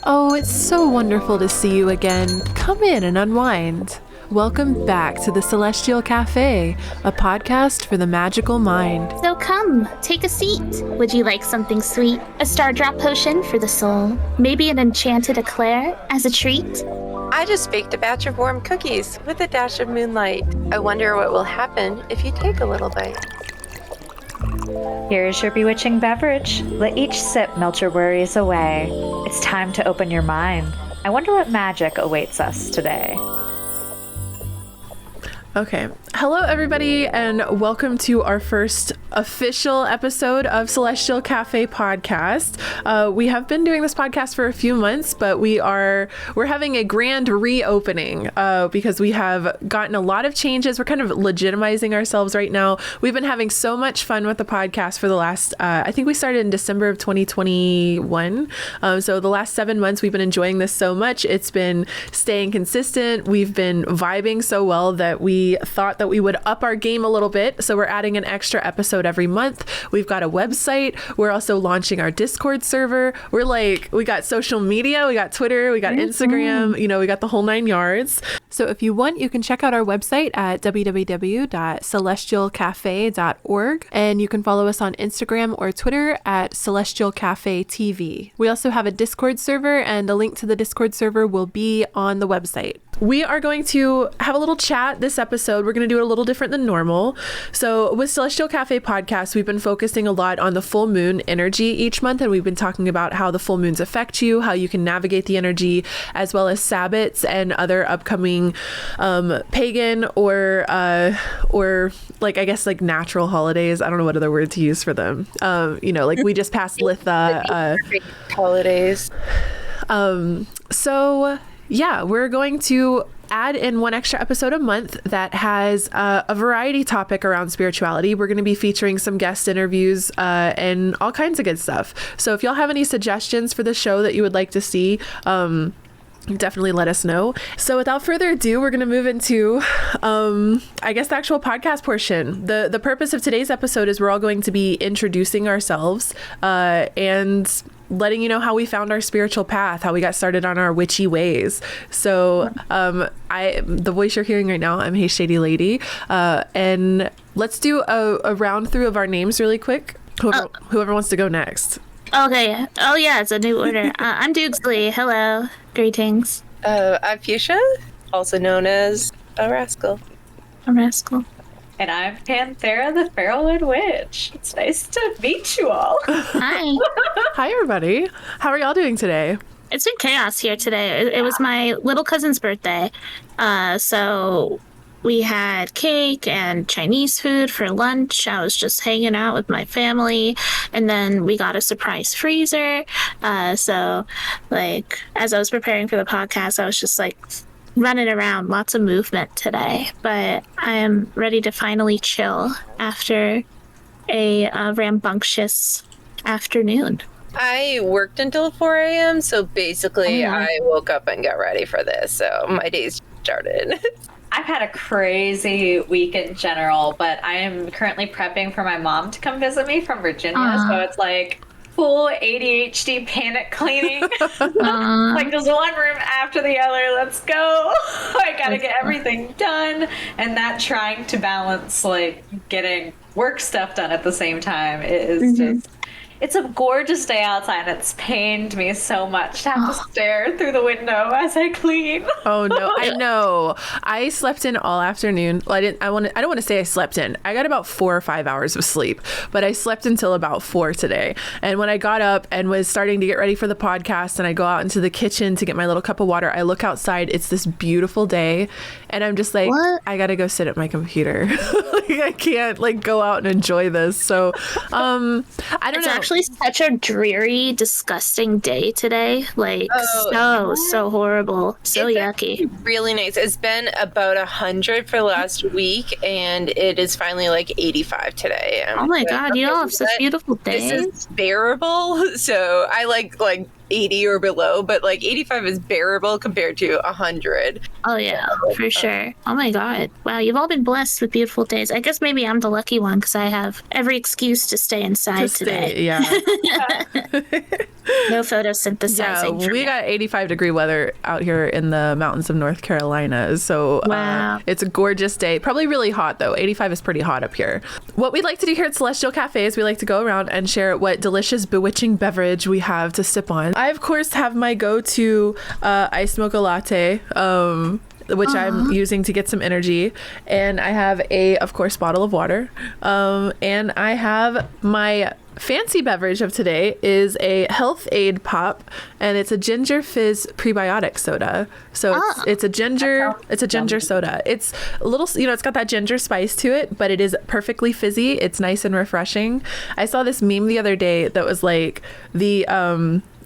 Oh, it's so wonderful to see you again. Come in and unwind. Welcome back to the Celestial Cafe, a podcast for the magical mind. So come, take a seat. Would you like something sweet? A star drop potion for the soul? Maybe an enchanted eclair as a treat? I just baked a batch of warm cookies with a dash of moonlight. I wonder what will happen if you take a little bite. Here's your bewitching beverage. Let each sip melt your worries away. It's time to open your mind. I wonder what magic awaits us today. Okay. Hello, everybody, and welcome to our first official episode of Celestial Cafe Podcast. We have been doing this podcast for a few months, but we're having a grand reopening because we have gotten a lot of changes. We're kind of legitimizing ourselves right now. We've been having so much fun with the podcast for the last, I think we started in December of 2021. So the last 7 months, we've been enjoying this so much. It's been staying consistent. We've been vibing so well that we thought that we would up our game a little bit. So we're adding an extra episode every month. We've got a website. We're also launching our Discord server. We got social media. We got Twitter. We got Instagram. We got the whole 9 yards. So if you want, you can check out our website at www.celestialcafe.org. And you can follow us on Instagram or Twitter at Celestial Cafe TV. We also have a Discord server, and a link to the Discord server will be on the website. We are going to have a little chat this episode. We're going to do it a little different than normal. So with Celestial Cafe Podcast, we've been focusing a lot on the full moon energy each month, and we've been talking about how the full moons affect you, how you can navigate the energy, as well as Sabbats and other upcoming pagan or natural holidays. I don't know what other word to use for them. We just passed Litha. Holidays. Yeah, we're going to add in one extra episode a month that has a variety topic around spirituality. We're going to be featuring some guest interviews and all kinds of good stuff. So if y'all have any suggestions for the show that you would like to see, definitely let us know. So without further ado, we're going to move into, the actual podcast portion. The purpose of today's episode is we're all going to be introducing ourselves and letting you know how we found our spiritual path, how we got started on our witchy ways. So the voice you're hearing right now, I'm Hey Shady Lady. And let's do a round through of our names really quick. Whoever wants to go next. Okay. Oh yeah, it's a new order. I'm Dukesley. Hello. Greetings. I'm Fuchsia, also known as a rascal. A rascal. And I'm Panthera, the Feralwood Witch. It's nice to meet you all. Hi. Hi, everybody. How are y'all doing today? It's been chaos here today. It was my little cousin's birthday. So we had cake and Chinese food for lunch. I was just hanging out with my family. And then we got a surprise freezer. As I was preparing for the podcast, I was just running around, lots of movement today, but I am ready to finally chill after a rambunctious afternoon. I worked until 4 a.m., so basically I woke up and got ready for this, so my day's started. I've had a crazy week in general, but I am currently prepping for my mom to come visit me from Virginia, so it's full ADHD panic cleaning. Just one room after the other. Let's go. I gotta get everything done. And that trying to balance getting work stuff done at the same time is just, it's a gorgeous day outside. It's pained me so much to have to stare through the window as I clean. Oh no, I know. I slept in all afternoon. Well, I don't want to say I slept in. I got about 4 or 5 hours of sleep, but I slept until about 4 today. And when I got up and was starting to get ready for the podcast, and I go out into the kitchen to get my little cup of water, I look outside. It's this beautiful day, and I'm just what? I gotta go sit at my computer. I can't go out and enjoy this. So I don't know. It's actually such a dreary, disgusting day today. So horrible, so yucky. Really nice. It's been about 100 for the last week, and it is finally 85 today. Oh my god, you all have such beautiful days. This is bearable. So I like 80 or below, but 85 is bearable compared to 100. Oh yeah, for sure. Oh my god. Wow, you've all been blessed with beautiful days. I guess maybe I'm the lucky one because I have every excuse to stay inside today. Yeah. No photosynthesizing. Yeah, we got 85-degree weather out here in the mountains of North Carolina. So Wow. it's a gorgeous day. Probably really hot, though. 85 is pretty hot up here. What we'd like to do here at Celestial Cafe is we like to go around and share what delicious, bewitching beverage we have to sip on. I, of course, have my go-to iced mocha latte, which I'm using to get some energy. And I have of course, bottle of water. And I have my fancy beverage of today is a Health Aid Pop, and it's a ginger fizz prebiotic soda. So it's a ginger soda. It's a little, it's got that ginger spice to it, but it is perfectly fizzy. It's nice and refreshing. I saw this meme the other day that was like the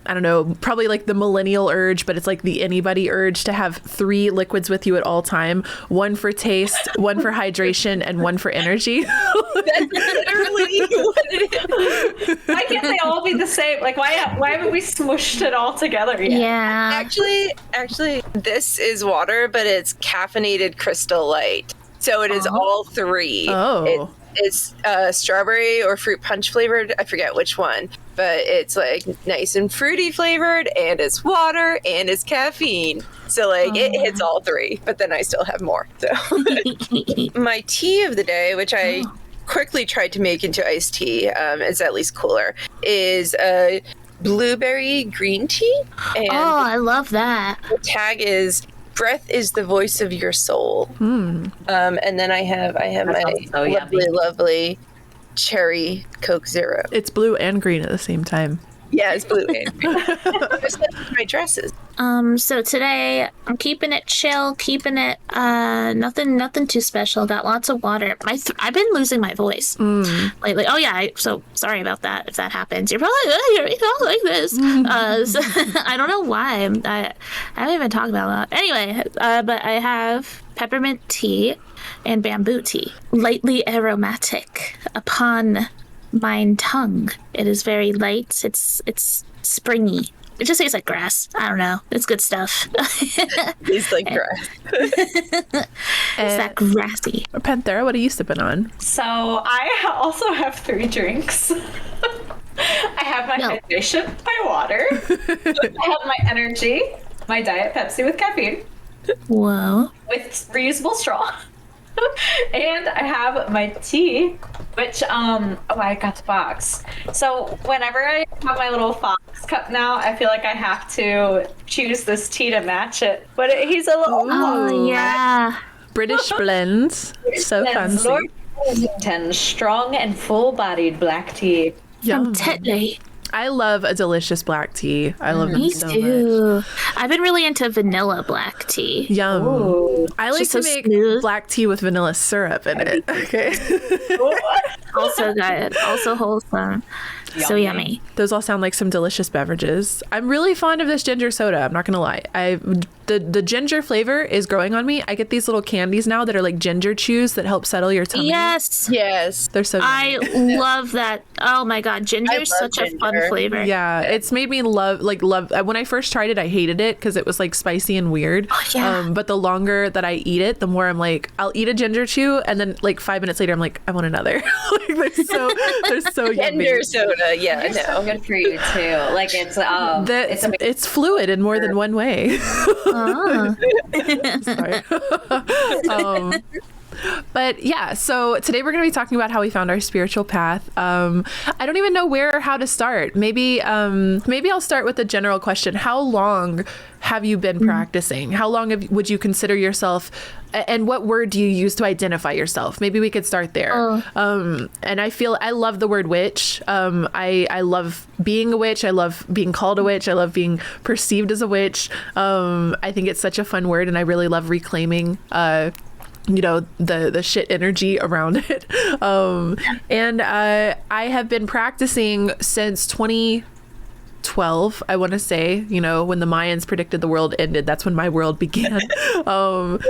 I don't know, probably like the millennial urge, but it's like the anybody urge to have 3 liquids with you at all time. 1 for taste, 1 for hydration, and 1 for energy. That's literally what it is. Why can't they all be the same? Like, why haven't we smushed it all together yet? Yeah. Actually, this is water, but it's caffeinated Crystal Light. So it is all 3. Oh. It's strawberry or fruit punch flavored. I forget which one, but it's like nice and fruity flavored, and it's water, and it's caffeine. So like it hits all 3, but then I still have more. So my tea of the day, which I quickly tried to make into iced tea, is at least cooler, is blueberry green tea. And I love that. the tag is breath is the voice of your soul. And then I have my so lovely cherry Coke Zero. It's blue and green at the same time. Yeah, it's blue and green. Just like my dresses. So today I'm keeping it chill, keeping it nothing too special. Got lots of water. I've been losing my voice lately. Oh yeah, so sorry about that if that happens. You're probably like this. So, I don't know why. I haven't even talked about that. Anyway, but I have peppermint tea and bamboo tea, lightly aromatic upon mine tongue. It is very light. It's springy. It just tastes like grass. I don't know. It's good stuff. It's like grass. It's that grassy. Panthera, what are you sipping on? So I also have 3 drinks. I have my hydration, my water. I have my energy, my Diet Pepsi with caffeine, Whoa. with reusable straw. And I have my tea, which I got the box. So whenever I have my little fox cup now, I feel like I have to choose this tea to match it. But he's a little Oh yeah. British blends. So fancy. Lord Wellington, strong and full-bodied black tea. From Tetley. I love a delicious black tea. I love them Me so much. too. I've been really into vanilla black tea. Yum. Ooh. I like Just to so make smooth. black tea with vanilla syrup in it. Okay. Also good. Also wholesome. So yummy. Those all sound like some delicious beverages. I'm really fond of this ginger soda. I'm not gonna lie. The ginger flavor is growing on me. I get these little candies now that are like ginger chews that help settle your tummy. Yes. Yes. They're so I yummy. love that. Oh my god, ginger is love such a fun ginger. flavor. Yeah, it's made me love. When I first tried it, I hated it because it was like spicy and weird. Oh, yeah. But the longer that I eat it, the more I'm like, I'll eat a ginger chew, and then like 5 minutes later, I'm like, I want another. Like they're so yummy. Ginger soda. Yeah, I It's so know. good for you too. Like It's fluid in more than one way. Oh. Sorry. But yeah, so today we're going to be talking about how we found our spiritual path. I don't even know where or how to start. Maybe I'll start with the general question. How long have you been practicing? How long would you consider yourself, and what word do you use to identify yourself? Maybe we could start there. And I love the word witch. I love being a witch. I love being called a witch. I love being perceived as a witch. I think it's such a fun word, and I really love reclaiming the shit energy around it. And I have been practicing since 2012, I want to say, when the Mayans predicted the world ended, that's when my world began. About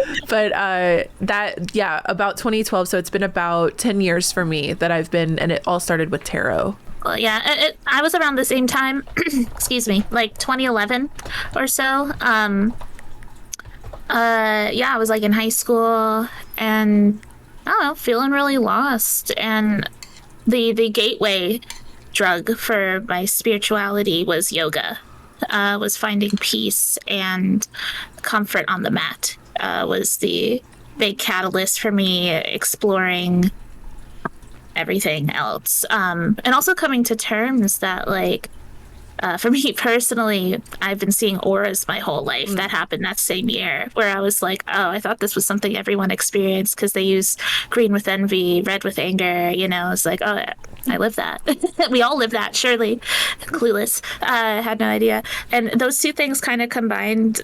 2012. So it's been about 10 years for me that I've been, and it all started with tarot. Well, yeah, I was around the same time, excuse me, like 2011 or so. I was like in high school and I don't know, feeling really lost, and the gateway drug for my spirituality was yoga. Was finding peace and comfort on the mat was the big catalyst for me exploring everything else. And also coming to terms that, like, for me personally, I've been seeing auras my whole life. That happened that same year, where I was like, oh, I thought this was something everyone experienced because they use green with envy, red with anger. You know, it's like, oh, I live that. We all live that, surely. Clueless. Had no idea. And those two things kind of combined,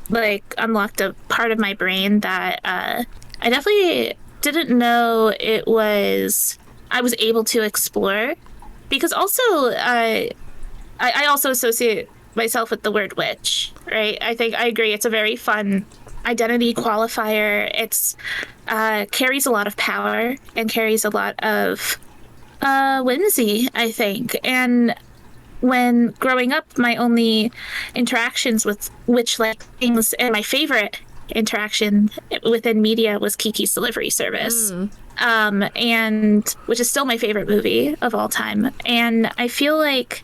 like, unlocked a part of my brain that I definitely didn't know I was able to explore. Because also, I also associate myself with the word witch, right? I think I agree. It's a very fun identity qualifier. It's carries a lot of power and carries a lot of whimsy, I think. And when growing up, my only interactions with witch-like things, and my favorite interaction within media was Kiki's Delivery Service. And which is still my favorite movie of all time. And I feel like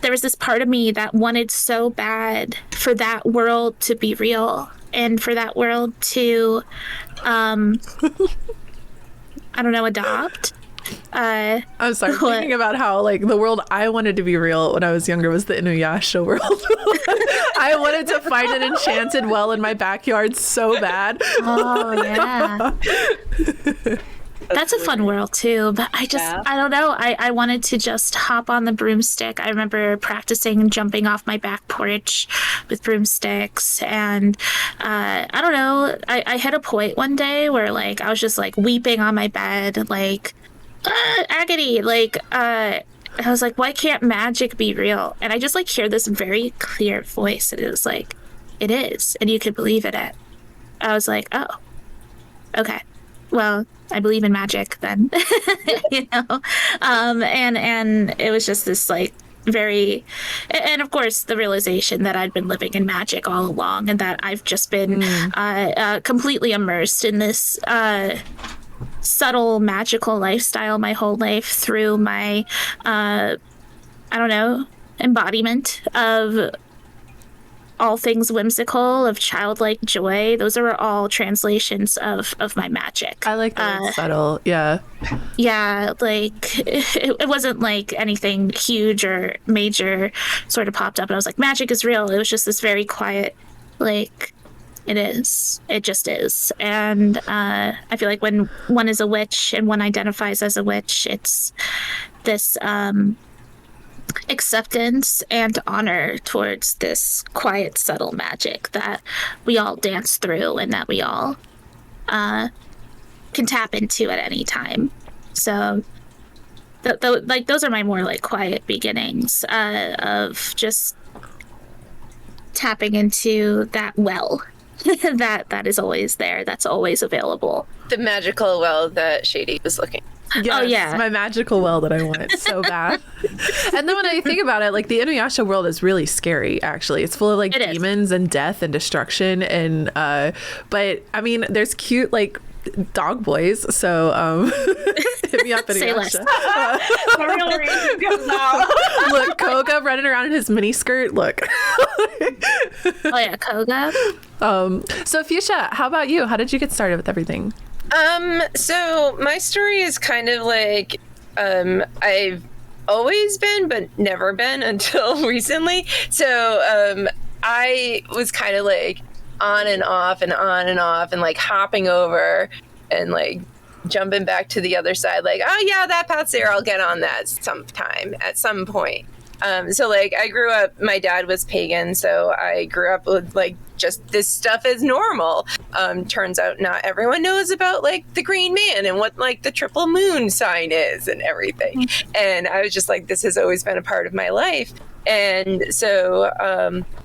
there was this part of me that wanted so bad for that world to be real and for that world to, I don't know, adopt. I'm sorry, thinking about how, like, the world I wanted to be real when I was younger was the Inuyasha world. I wanted to find an enchanted well in my backyard so bad. Oh, yeah. That's a fun world too, but I don't know. I wanted to just hop on the broomstick. I remember practicing jumping off my back porch with broomsticks, and I don't know. I hit a point one day where, like, I was just, like, weeping on my bed, like, agony. Like, I was like, why can't magic be real? And I just, like, hear this very clear voice, and it was like, it is, and you could believe in it. I was like, oh, okay. Well, I believe in magic then, you know? And it was just this, like, very, and of course the realization that I'd been living in magic all along, and that I've just been completely immersed in this subtle magical lifestyle my whole life through my, I don't know, embodiment of all things whimsical, of childlike joy. Those are all translations of my magic. I like that. Subtle. Yeah. Yeah, like, it wasn't like anything huge or major sort of popped up, and I was like, magic is real. It was just this very quiet, like, it is. It just is. And I feel like when one is a witch and one identifies as a witch, it's this acceptance and honor towards this quiet, subtle magic that we all dance through and that we all can tap into at any time. So like, those are my more, like, quiet beginnings of just tapping into that well that is always there, that's always available. The magical well that Shady was looking. Yes, oh, yeah. My magical well that I want so bad. And then when I think about it, like, the Inuyasha world is really scary, actually. It's full of, like, demons and death and destruction. And, but, I mean, there's cute, like, dog boys. So, hit me up, Inuyasha. Look, Koga running around in his mini skirt. Look. Oh, yeah, Koga. So, Fuchsia, how about you? How did you get started with everything? So my story is kind of like, I've always been, but never been until recently. So, I was kind of like on and off and on and off and, like, hopping over and, like, jumping back to the other side. Like, oh yeah, that path's there. I'll get on that sometime at some point. So, like, I grew up, my dad was pagan, so I grew up with, like, just this stuff is normal. Turns out not everyone knows about, like, the green man and what, like, the triple moon sign is and everything. And I was just like, this has always been a part of my life. And so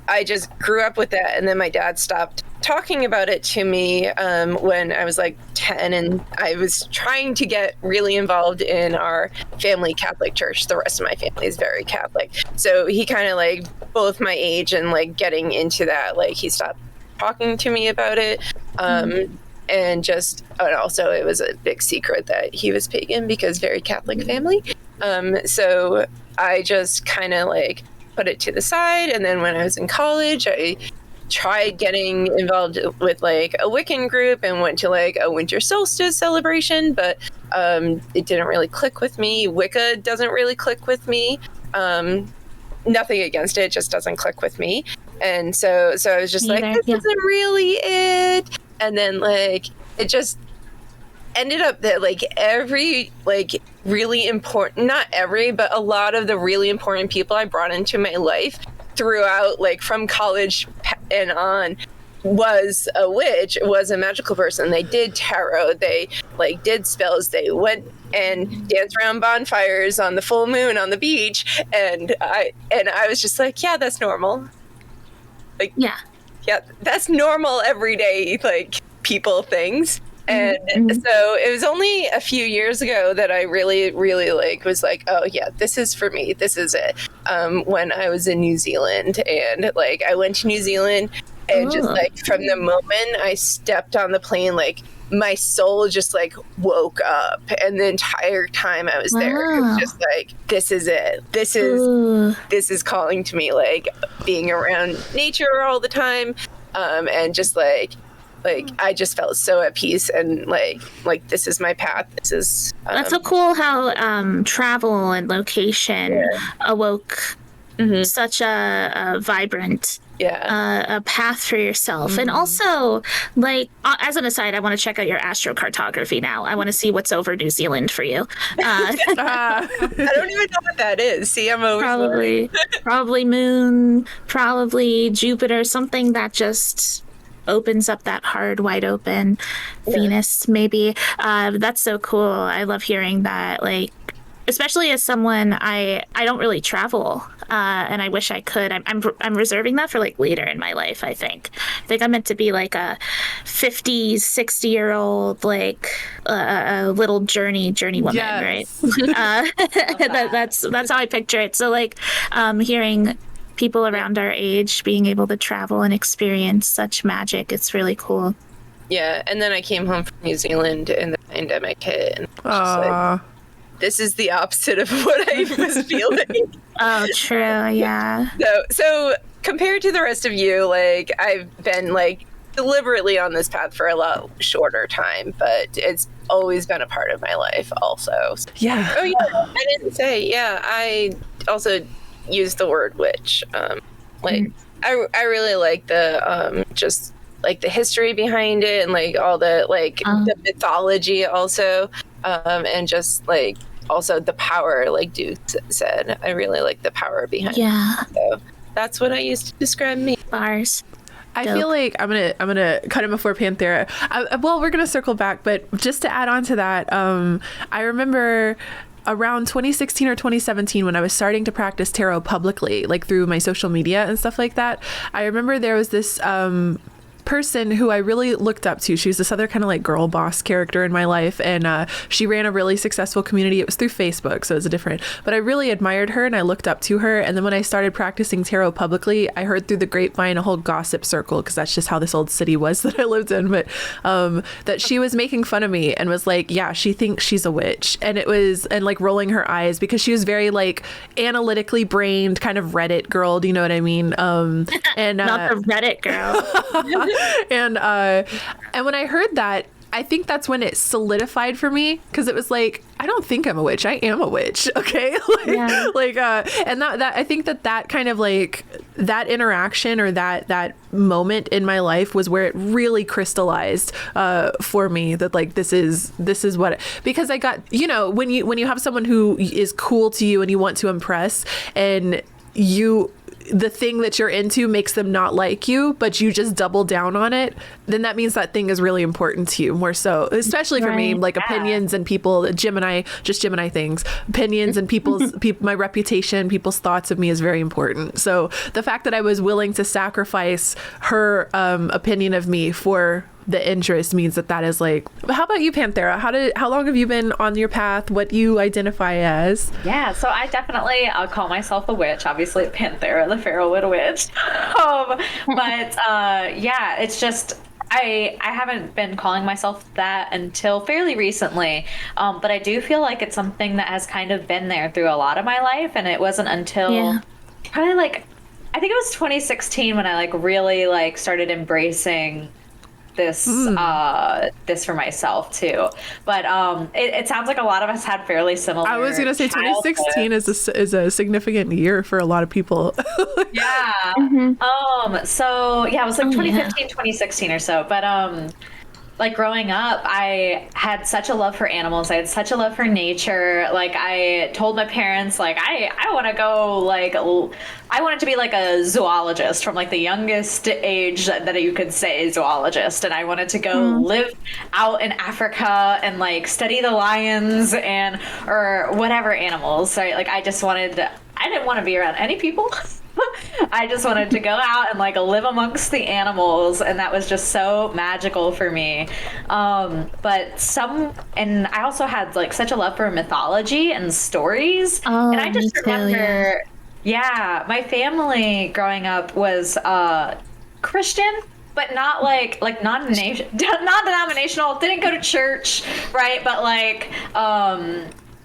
I just grew up with that. And then my dad stopped talking about it to me when I was like 10, and I was trying to get really involved in our family Catholic church. The rest of my family is very Catholic. So he kind of, like, both my age and, like, getting into that, like, he stopped talking to me about it. And just, and also it was a big secret that he was pagan because very Catholic family. So I just kind of like put it to the side. And then when I was in college, I tried getting involved with like a Wiccan group and went to like a winter solstice celebration, but it didn't really click with me. Wicca doesn't really click with me. Nothing against it, just doesn't click with me. And so I was just like, this isn't really it. And then like it just ended up that like every like really important, not every, but a lot of the really important people I brought into my life throughout, like from college and on, was a witch, was a magical person. They did tarot, they like did spells, they went and danced around bonfires on the full moon on the beach, and I was just like, yeah, that's normal. Like yeah, that's normal everyday like people things. And so it was only a few years ago that I really, really like was like, oh yeah, this is for me. This is it. When I was in New Zealand, and like I went to New Zealand, and just like from the moment I stepped on the plane, like my soul just like woke up, and the entire time I was there, it was just like, this is it. This is calling to me, like being around nature all the time, and just like I just felt so at peace, and like this is my path. This is that's so cool how travel and location awoke such a vibrant a path for yourself. And also, like, as an aside, I want to check out your astrocartography now. I want to see what's over New Zealand for you. I don't even know what that is. See, I'm over probably moon, probably Jupiter, something that just opens up that hard, wide open Venus, maybe. That's so cool. I love hearing that. Like, especially as someone, I don't really travel, and I wish I could. I'm reserving that for like later in my life. I think I'm meant to be like a 50, 60-year-old, like a little journey woman, right? That's how I picture it. So like, hearing people around our age being able to travel and experience such magic, it's really cool. Yeah, and then I came home from New Zealand and the pandemic hit, and just like, this is the opposite of what I was feeling. Oh, true, yeah. So compared to the rest of you, like I've been like deliberately on this path for a lot shorter time, but it's always been a part of my life also. Yeah. Oh yeah, I didn't say, I also use the word witch. I really like the just like the history behind it, and like all the like the mythology also, and just like also the power, like Duke said. I really like the power behind it. So that's what I used to describe me. Bars. I feel like I'm gonna cut him before Panthera. Well, we're gonna circle back, but just to add on to that, I remember around 2016 or 2017 when I was starting to practice tarot publicly, like through my social media and stuff like that. I remember there was this person who I really looked up to. She was this other kind of like girl boss character in my life, and she ran a really successful community. It was through Facebook, so it was different, but I really admired her and I looked up to her. And then when I started practicing tarot publicly, I heard through the grapevine a whole gossip circle, because that's just how this old city was that I lived in, but that she was making fun of me and was like, yeah, she thinks she's a witch, and it was, and like rolling her eyes, because she was very like analytically brained kind of Reddit girl, do you know what I mean? And not the Reddit girl. And when I heard that, I think that's when it solidified for me, because it was like, I don't think I'm a witch. I am a witch. Okay. And that I think that kind of like that interaction, or that moment in my life was where it really crystallized for me that like, this is what, because I got, when you have someone who is cool to you and you want to impress, and the thing that you're into makes them not like you, but you just double down on it, then that means that thing is really important to you more so, especially for me, like opinions and people, Gemini things, opinions and my reputation, people's thoughts of me is very important. So the fact that I was willing to sacrifice her opinion of me for the interest means that is like. How about you, Panthera? How long have you been on your path? What do you identify as? Yeah, so I'll call myself a witch. Obviously, Panthera, the Pharaohwood witch. It's just, I haven't been calling myself that until fairly recently, but I do feel like it's something that has kind of been there through a lot of my life, and it wasn't until probably like I think it was 2016 when I like really like started embracing this this for myself too. But it sounds like a lot of us had fairly similar. I was gonna say 2016 is a significant year for a lot of people. Yeah. So yeah, it was like 2015, 2016 or so. But like growing up, I had such a love for animals. I had such a love for nature. Like I told my parents, like I want to go, like I wanted to be like a zoologist from like the youngest age that you could say zoologist. And I wanted to go live out in Africa and like study the lions and or whatever animals. Right? Like I didn't want to be around any people. I just wanted to go out and like live amongst the animals, and that was just so magical for me. And I also had like such a love for mythology and stories. And I just remember, my family growing up was Christian, but not like non-denominational. Didn't go to church, right? But like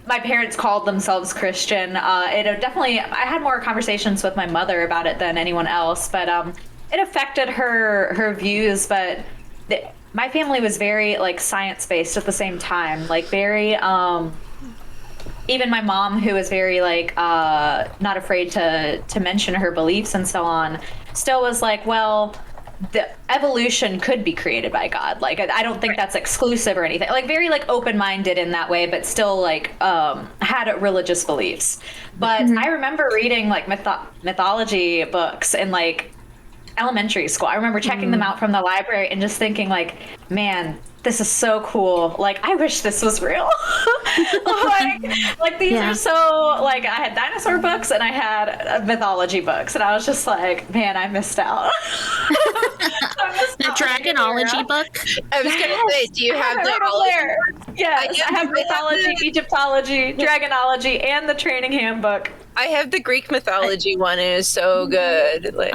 my parents called themselves Christian. I had more conversations with my mother about it than anyone else, but it affected her views. But my family was very like science-based at the same time, like very even my mom, who was very like not afraid to mention her beliefs and so on, still was like, well, the evolution could be created by God. Like, I don't think that's exclusive or anything. Like, very like open-minded in that way, but still like had religious beliefs. But I remember reading like mythology books in like elementary school. I remember checking them out from the library and just thinking like, man, this is so cool. Like, I wish this was real. like these are so, like, I had dinosaur books and I had mythology books, and I was just like, man, I missed out. The dragonology book? I was going to say, do you have the there? Yes, I have mythology, Egyptology, dragonology, and the training handbook. I have the Greek mythology one, and it's so good. Like,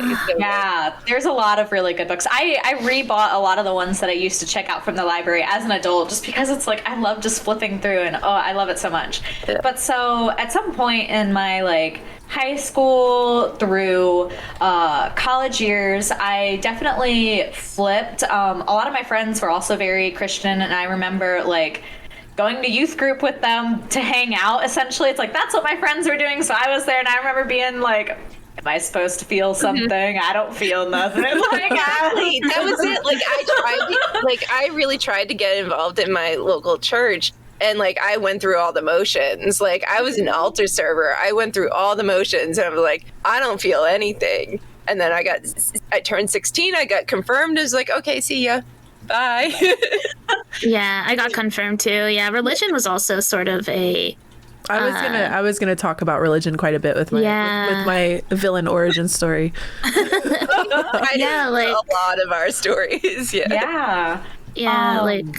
there's a lot of really good books. I rebought a lot of the ones that I used to check out from the library as an adult, just because it's like I love just flipping through, and I love it so much. Yeah. But so at some point in my like high school through college years, I definitely flipped. A lot of my friends were also very Christian, and I remember like going to youth group with them to hang out. Essentially, it's like that's what my friends were doing, so I was there, and I remember being like, am I supposed to feel something? I don't feel nothing. Like, that was it. Like I really tried to get involved in my local church, and like I went through all the motions. Like I was an altar server. I went through all the motions, and I was like, I don't feel anything. And then I turned 16. I got confirmed. I was like, okay, see ya. Bye. Yeah, I got confirmed too. Yeah, religion was also sort of a. I was gonna talk about religion quite a bit with my villain origin story. I like a lot of our stories. Yeah, like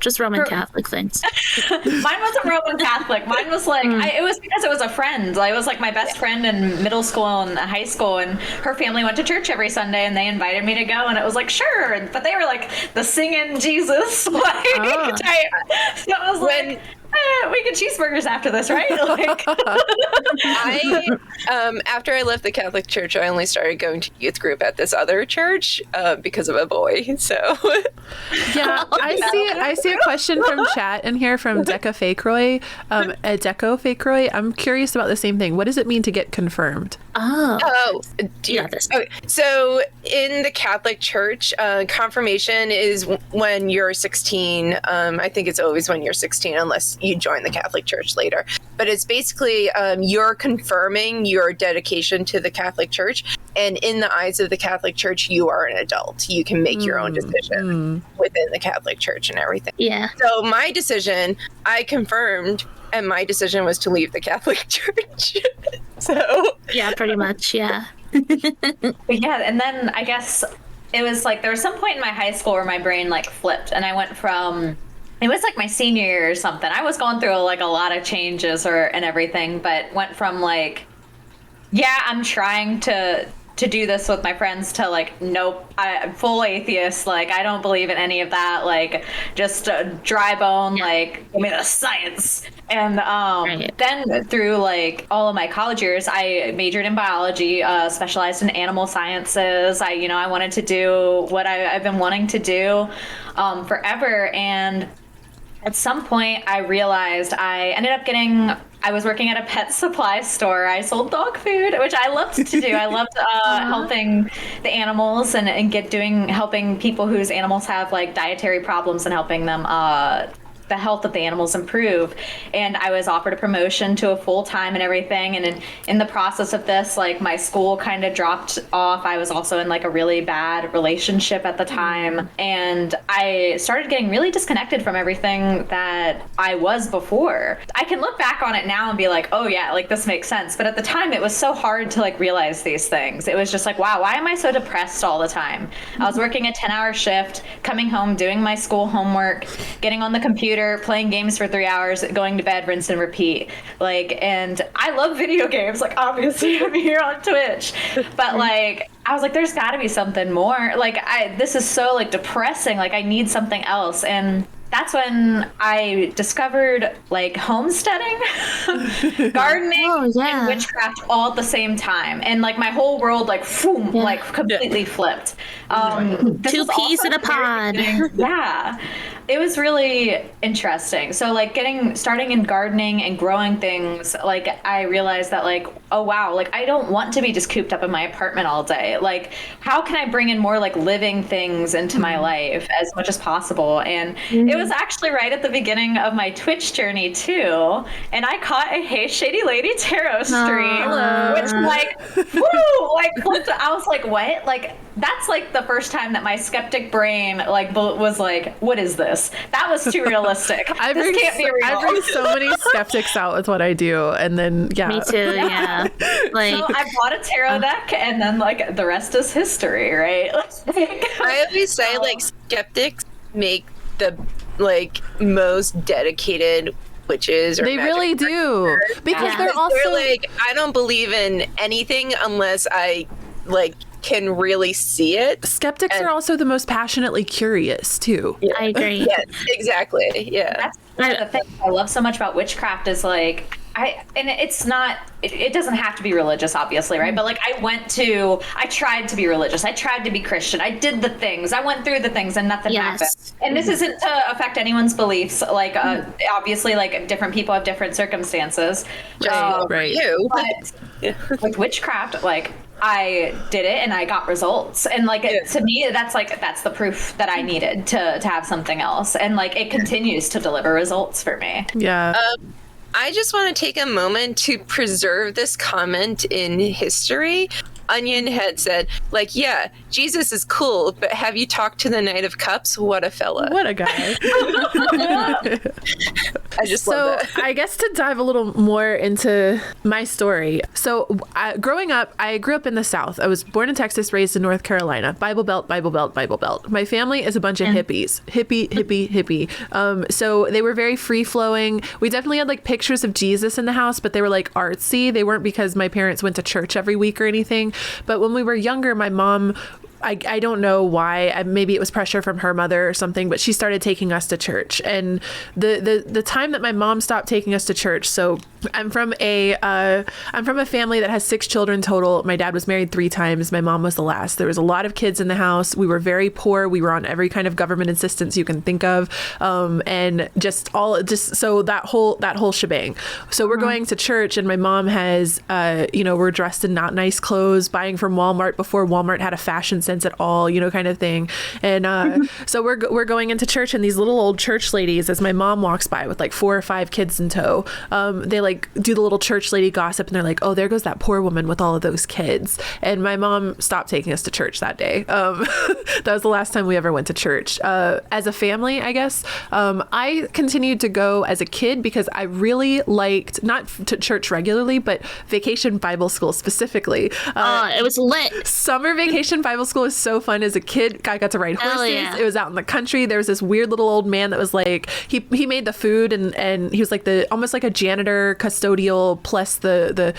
just Roman Catholic things. Mine wasn't Roman Catholic. Mine was like it was because it was a friend. Like, it was like my best friend in middle school and high school, and her family went to church every Sunday, and they invited me to go, and it was like, sure, but they were like the singing Jesus type. So I was like, we get cheeseburgers after this, right? Like, after I left the Catholic Church, I only started going to youth group at this other church because of a boy. So, I see a question from chat in here from Deca Fakroy. Deco Fakroy. I'm curious about the same thing. What does it mean to get confirmed? Okay. So in the Catholic Church, confirmation is when you're 16. I think it's always when you're 16, unless you join the Catholic Church later. But it's basically you're confirming your dedication to the Catholic Church. And in the eyes of the Catholic Church, you are an adult. You can make your own decision within the Catholic Church and everything. Yeah. So my decision, I confirmed, and my decision was to leave the Catholic Church. So yeah, pretty much. Yeah. Yeah. And then I guess it was like there was some point in my high school where my brain like flipped, and I went from, it was like my senior year or something. I was going through like a lot of changes and everything, but went from like, I'm trying to to do this with my friends to like, nope, I'm full atheist. Like, I don't believe in any of that. Like, just dry bone, like, give me the science. And then through like all of my college years, I majored in biology, specialized in animal sciences. I wanted to do what I've been wanting to do forever. And at some point, I realized I was working at a pet supply store. I sold dog food, which I loved to do. I loved helping the animals and helping people whose animals have like dietary problems and helping them the health of the animals improve. And I was offered a promotion to a full-time and everything. And in the process of this, like my school kind of dropped off. I was also in like a really bad relationship at the time. And I started getting really disconnected from everything that I was before. I can look back on it now and be like, oh yeah, like this makes sense. But at the time it was so hard to like realize these things. It was just like, wow, why am I so depressed all the time? I was working a 10-hour shift, coming home, doing my school homework, getting on the computer, playing games for 3 hours, going to bed, rinse and repeat. Like, and I love video games. Like, obviously I'm here on Twitch, but like, I was like, there's gotta be something more. Like, this is so like depressing. Like, I need something else. And that's when I discovered like homesteading, gardening, and witchcraft all at the same time. And like my whole world like like completely flipped. Two peas in a pod. Yeah. It was really interesting. So like starting in gardening and growing things, like I realized that like, oh wow, like I don't want to be just cooped up in my apartment all day. Like, how can I bring in more like living things into my life as much as possible? And it was actually right at the beginning of my Twitch journey too. And I caught a Hey Shady Lady tarot stream, which like, woo, like I was like, what? Like, that's like the first time that my skeptic brain like was like, what is this? That was too realistic. This can't be real. I bring so many skeptics out with what I do, and then me too. Yeah. Like, so I bought a tarot deck, and then like the rest is history, right? I always say like skeptics make the like most dedicated witches. Or they really do, because they're like, I don't believe in anything unless I like can really see it. Skeptics are also the most passionately curious too. Yeah. I agree. Yes, exactly. Yeah. That's the thing I love so much about witchcraft is like, it doesn't have to be religious, obviously, right? But like I tried to be religious. I tried to be Christian. I did the things. I went through the things and nothing happened. And this isn't to affect anyone's beliefs. Like, obviously, like different people have different circumstances. Right. But with witchcraft, like, I did it and I got results. And like, to me, that's the proof that I needed to have something else. And like, it continues to deliver results for me. Yeah. I just want to take a moment to preserve this comment in history. Onion had said, like, yeah, Jesus is cool, but have you talked to the Knight of Cups? What a fella. What a guy. I just love that. I guess to dive a little more into my story. So growing up, I grew up in the South. I was born in Texas, raised in North Carolina. Bible Belt, Bible Belt, Bible Belt. My family is a bunch of hippies. Hippie. So they were very free-flowing. We definitely had like pictures of Jesus in the house, but they were like artsy. They weren't because my parents went to church every week or anything. But when we were younger, my mom, I don't know why, maybe it was pressure from her mother or something, but she started taking us to church. And the time that my mom stopped taking us to church, so I'm from a family that has 6 children total. My dad was married 3 times. My mom was the last. There was a lot of kids in the house. We were very poor. We were on every kind of government assistance you can think of. And so that whole shebang. So we're going to church and my mom has, we're dressed in not nice clothes, buying from Walmart before Walmart had a fashion sense at all, kind of thing. And so we're going into church and these little old church ladies, as my mom walks by with like 4 or 5 kids in tow, they like do the little church lady gossip and they're like, oh, there goes that poor woman with all of those kids. And my mom stopped taking us to church that day. That was the last time we ever went to church as a family, I guess. I continued to go as a kid because I really liked, not to church regularly, but Vacation Bible School specifically. It was lit. Summer Vacation Bible School school was so fun as a kid. I got to ride horses. Yeah. It was out in the country. There was this weird little old man that was like, he made the food, and he was like almost like a janitor, custodial, plus the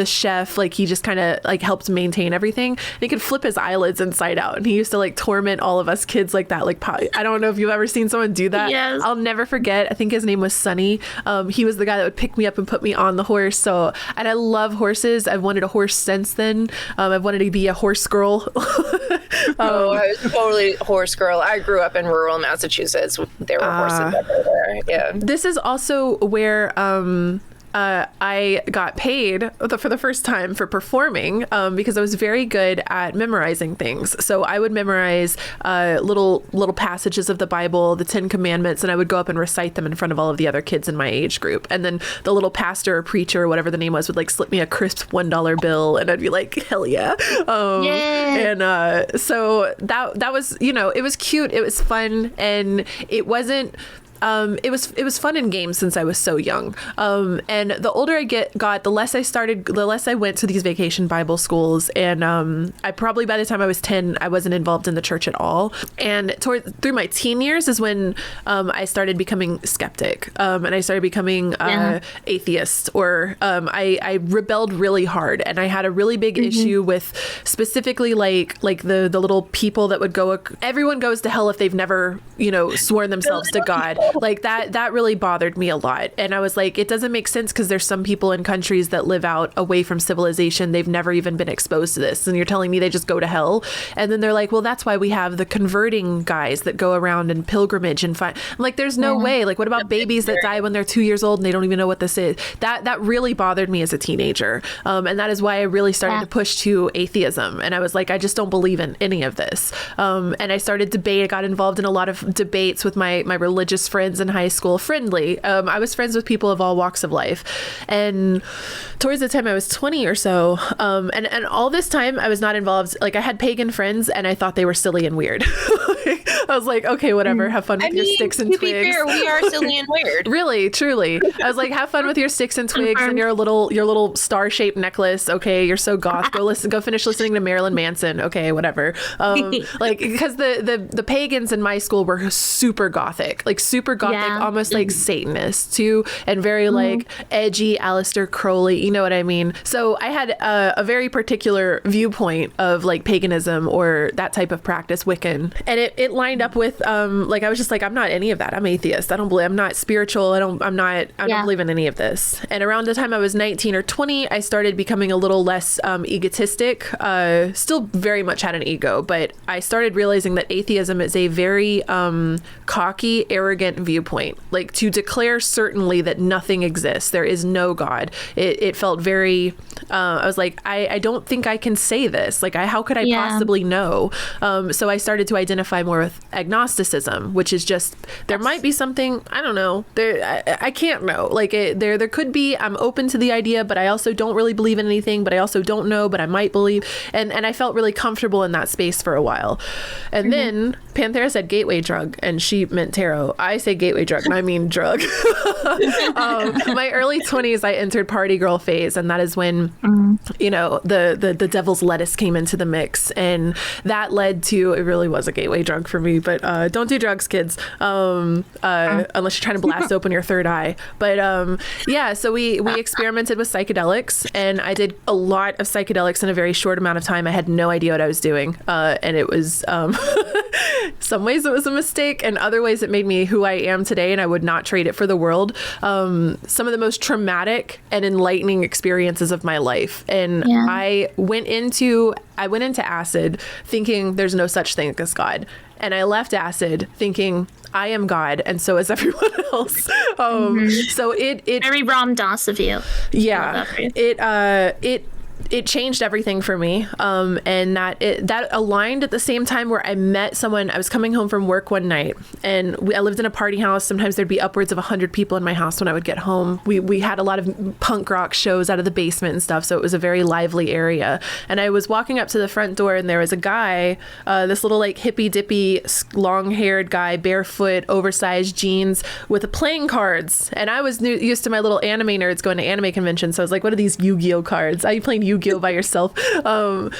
chef. Like he just kind of like helped maintain everything. And he could flip his eyelids inside out, and he used to like torment all of us kids like that. Like, I don't know if you've ever seen someone do that. Yes. I'll never forget. I think his name was Sonny. He was the guy that would pick me up and put me on the horse. So, and I love horses. I've wanted a horse since then. I've wanted to be a horse girl. I was totally a horse girl. I grew up in rural Massachusetts. There were horses everywhere. Yeah. This is also where I got paid for the first time for performing because I was very good at memorizing things. So I would memorize little passages of the Bible, the 10 Commandments, and I would go up and recite them in front of all of the other kids in my age group. And then the little pastor or preacher or whatever the name was would like slip me a crisp $1 bill, and I'd be like, hell yeah. And so that was, it was cute. It was fun, and it wasn't. It was fun in games since I was so young. And the older I got, the less I went to these vacation Bible schools. And I probably, by the time I was 10, I wasn't involved in the church at all. And through my teen years is when I started becoming skeptic. And I started becoming atheist, or I rebelled really hard. And I had a really big issue with specifically like the little people that would go, everyone goes to hell if they've never, sworn themselves to God. Like that really bothered me a lot. And I was like, it doesn't make sense, because there's some people in countries that live out away from civilization. They've never even been exposed to this. And you're telling me they just go to hell? And then they're like, well, that's why we have the converting guys that go around and pilgrimage and find. I'm like, there's no way. Like, what about babies that die when they're 2 years old and they don't even know what this is? That really bothered me as a teenager. And that is why I really started to push to atheism. And I was like, I just don't believe in any of this. And I started debate. I got involved in a lot of debates with my religious friends in high school. Friendly. I was friends with people of all walks of life. And towards the time I was 20 or so, and all this time I was not involved. Like, I had pagan friends, and I thought they were silly and weird. I was like, okay, whatever. Have fun with your sticks and twigs. To be fair, we are silly and weird. Really, truly. I was like, have fun with your sticks and twigs and your little star-shaped necklace. Okay, you're so goth. Go finish listening to Marilyn Manson. Okay, whatever. Like, because the pagans in my school were super gothic, almost like Satanists too, and very like edgy Aleister Crowley. You know what I mean? So I had a very particular viewpoint of like paganism or that type of practice, Wiccan, and it lined up with like, I was just like, I'm not any of that. I'm atheist. I don't believe. I'm not spiritual. I don't believe in any of this. And around the time I was 19 or 20, I started becoming a little less egotistic. Still very much had an ego, but I started realizing that atheism is a very cocky, arrogant viewpoint. Like, to declare certainly that nothing exists, there is no God. It felt very. I was like, I don't think I can say this. Like, how could I possibly know? So I started to identify more with agnosticism, which is just, there might be something, I don't know. I can't know. Like, there could be. I'm open to the idea, but I also don't really believe in anything. But I also don't know. But I might believe. And I felt really comfortable in that space for a while. And then Panthera said gateway drug, and she meant tarot. I say gateway drug, and I mean drug. My early 20s, I entered party girl phase, and that is when the devil's lettuce came into the mix, and that led to, it really was a gateway drug for me. But don't do drugs, kids, unless you're trying to blast open your third eye. But so we experimented with psychedelics, and I did a lot of psychedelics in a very short amount of time. I had no idea what I was doing, and it was some ways it was a mistake, and other ways it made me who I am today, and I would not trade it for the world. Some of the most traumatic and enlightening experiences of my life. And I went into acid thinking there's no such thing as God. And I left acid thinking I am God, and so is everyone else. So it very Ram Dass of you. Yeah, it changed everything for me. And that aligned at the same time where I met someone. I was coming home from work one night, and I lived in a party house. Sometimes there'd be upwards of 100 people in my house when I would get home. We had a lot of punk rock shows out of the basement and stuff, so it was a very lively area. And I was walking up to the front door, and there was a guy, this little like hippy dippy, long-haired guy, barefoot, oversized jeans, with playing cards. And I was used to my little anime nerds going to anime conventions, so I was like, what are these Yu-Gi-Oh cards? Are you playing Yu-Gi-Oh by yourself. But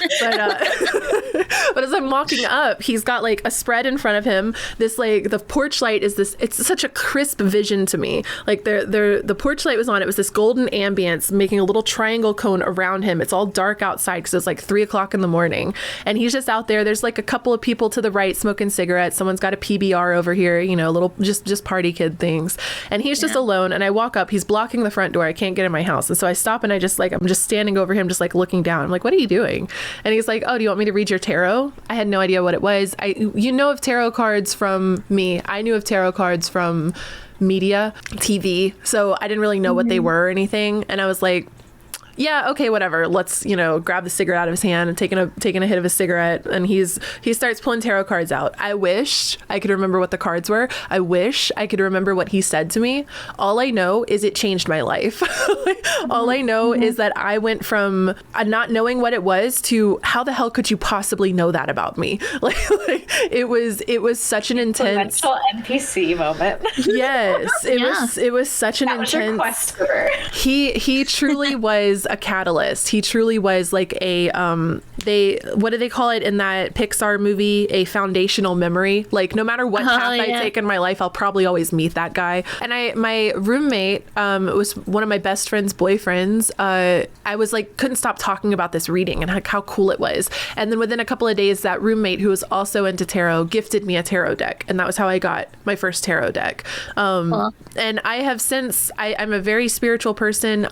as I'm walking up, he's got like a spread in front of him. This like the porch light is this. It's such a crisp vision to me. Like the porch light was on. It was this golden ambience, making a little triangle cone around him. It's all dark outside because it's like 3:00 in the morning, and he's just out there. There's like a couple of people to the right smoking cigarettes. Someone's got a PBR over here. You know, little just party kid things. And he's just alone. And I walk up. He's blocking the front door. I can't get in my house. And so I stop and I'm just standing over him, just like looking down. I'm like, what are you doing? And he's like, oh, do you want me to read your tarot? I had no idea what it was. You know of tarot cards from me. I knew of tarot cards from media, TV. So I didn't really know what they were or anything. And I was like, yeah, okay, whatever. Let's, grab the cigarette out of his hand and taking a hit of his cigarette. And he starts pulling tarot cards out. I wish I could remember what the cards were. I wish I could remember what he said to me. All I know is it changed my life. All I know is that I went from not knowing what it was to how the hell could you possibly know that about me? Like it was such an intense NPC moment. Yes, it was such an intense. He truly was a catalyst. He truly was like a what do they call it in that Pixar movie? A foundational memory. Like no matter what path I take in my life, I'll probably always meet that guy. And my roommate was one of my best friend's boyfriends. I was like couldn't stop talking about this reading and how cool it was. And then within a couple of days, that roommate who was also into tarot gifted me a tarot deck, and that was how I got my first tarot deck. And I have since I'm a very spiritual person.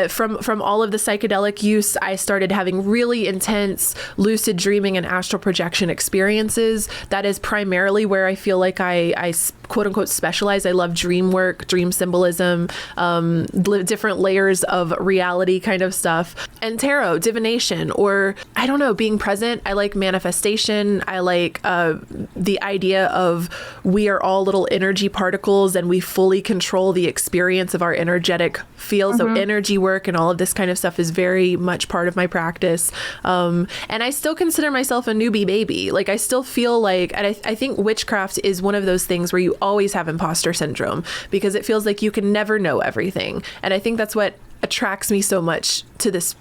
From all of the psychedelic use, I started having really intense lucid dreaming and astral projection experiences. That is primarily where I feel like I quote unquote specialize. I love dream work, dream symbolism, different layers of reality kind of stuff, and tarot, divination, or I don't know, being present. I like manifestation. I like the idea of we are all little energy particles and we fully control the experience of our energetic field. So energy work and all of this kind of stuff is very much part of my practice. And I still consider myself a newbie baby. Like I still feel like, and I think witchcraft is one of those things where you always have imposter syndrome because it feels like you can never know everything. And I think that's what attracts me so much to this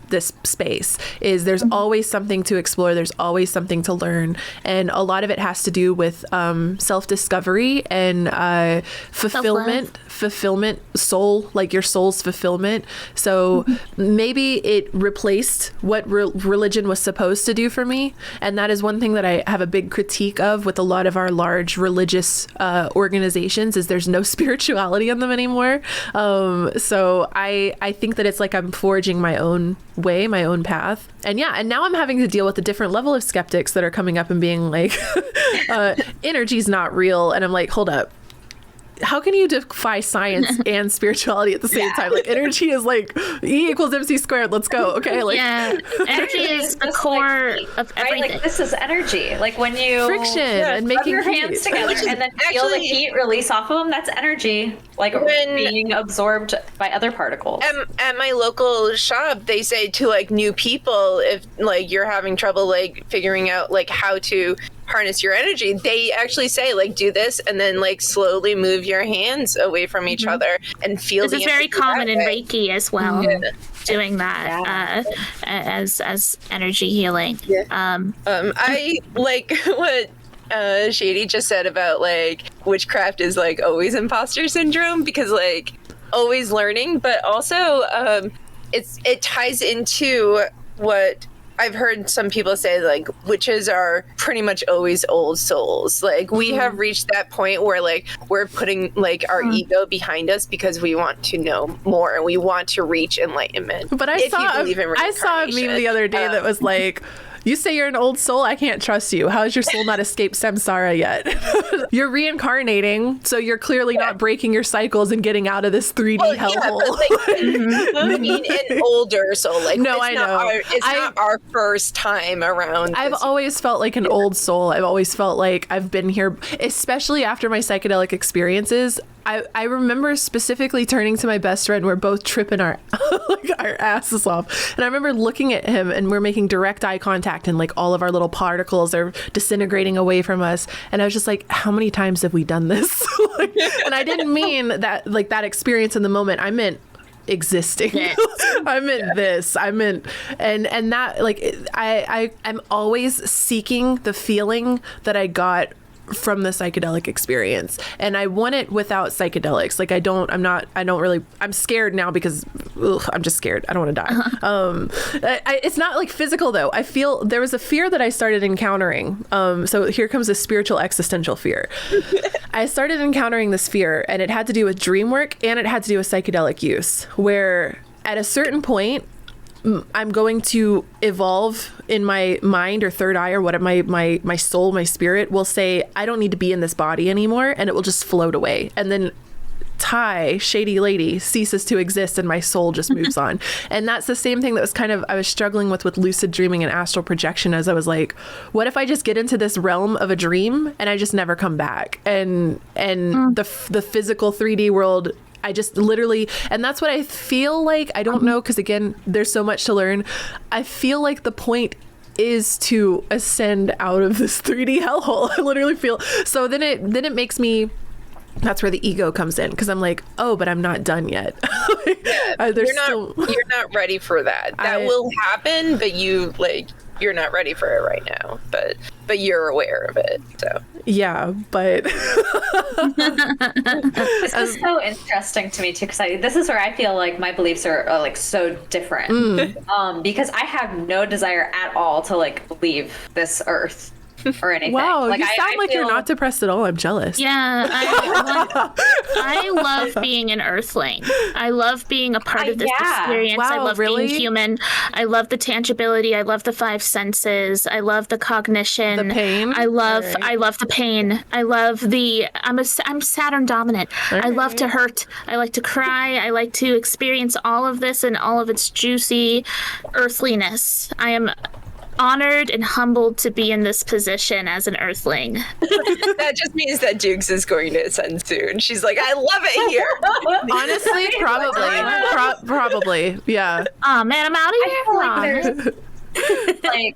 space is there's always something to explore. There's always something to learn. And a lot of it has to do with self-discovery and fulfillment, soul, like your soul's fulfillment. So maybe it replaced what religion was supposed to do for me. And that is one thing that I have a big critique of with a lot of our large religious organizations is there's no spirituality in them anymore. So I think that it's like I'm forging my own way, my own path. And now I'm having to deal with a different level of skeptics that are coming up and being like, energy's not real. And I'm like, hold up. How can you defy science and spirituality at the same time? Like energy is like E = MC squared. Let's go. Okay. Like energy is the core of everything. Right? Like this is energy. Like when you friction and making your hands together and then feel the heat release off of them, that's energy. Like being absorbed by other particles. At my local shop, they say to like new people, if like you're having trouble like figuring out like how to harness your energy, they actually say like do this and then like slowly move your hands away from each other and feel this is very common in Reiki as well. Doing that as energy healing. I like what Shady just said about like witchcraft is like always imposter syndrome because like always learning, but also it ties into what I've heard some people say, like, witches are pretty much always old souls. Like, we have reached that point where, like, we're putting, like, our ego behind us because we want to know more and we want to reach enlightenment. But I saw a meme the other day that was like, you say you're an old soul, I can't trust you. How has your soul not escaped samsara yet? You're reincarnating, so you're clearly not breaking your cycles and getting out of this 3D hellhole. I mean, an older soul. Like, no, I know. It's not our first time around. I've always felt like an old soul. I've always felt like I've been here, especially after my psychedelic experiences. I remember specifically turning to my best friend. We're both tripping our asses off. And I remember looking at him and we're making direct eye contact and like all of our little particles are disintegrating away from us. And I was just like, how many times have we done this? And I didn't mean that like that experience in the moment. I meant existing. I meant this. I meant, and that, like, I'm always seeking the feeling that I got from the psychedelic experience, and I want it without psychedelics. Like, I'm scared now because I'm just scared. I don't want to die. It's not like physical though. I feel there was a fear that I started encountering. So here comes a spiritual existential fear. I started encountering this fear, and it had to do with dream work, and it had to do with psychedelic use, where at a certain point I'm going to evolve in my mind or third eye or what, my soul, my spirit will say, I don't need to be in this body anymore, and it will just float away. And then Ty, shady lady, ceases to exist, and my soul just moves on. And that's the same thing that was kind of, I was struggling with lucid dreaming and astral projection, as I was like, what if I just get into this realm of a dream and I just never come back? And the physical 3D world, I just literally, and that's what I feel like. I don't know, because again, there's so much to learn. I feel like the point is to ascend out of this 3D hellhole. I literally feel so. Then it makes me. That's where the ego comes in, because I'm like, oh, but I'm not done yet. You're not ready for that. That will happen, but you're not ready for it right now. But you're aware of it. So yeah, but this is so interesting to me too, because this is where I feel like my beliefs are like so different. Because I have no desire at all to like leave this earth or anything. Wow, like, you sound like you're not depressed at all. I'm jealous. Yeah, I love being an earthling. I love being a part of this experience. Wow, I love being human. I love the tangibility. I love the five senses. I love the cognition. The pain. I love the pain. I love I'm Saturn dominant. Okay. I love to hurt. I like to cry. I like to experience all of this and all of its juicy earthliness. I am honored and humbled to be in this position as an earthling. That just means that Dukes is going to ascend soon. She's like, I love it here. Honestly, probably, yeah. Oh man, I'm out of here. Like,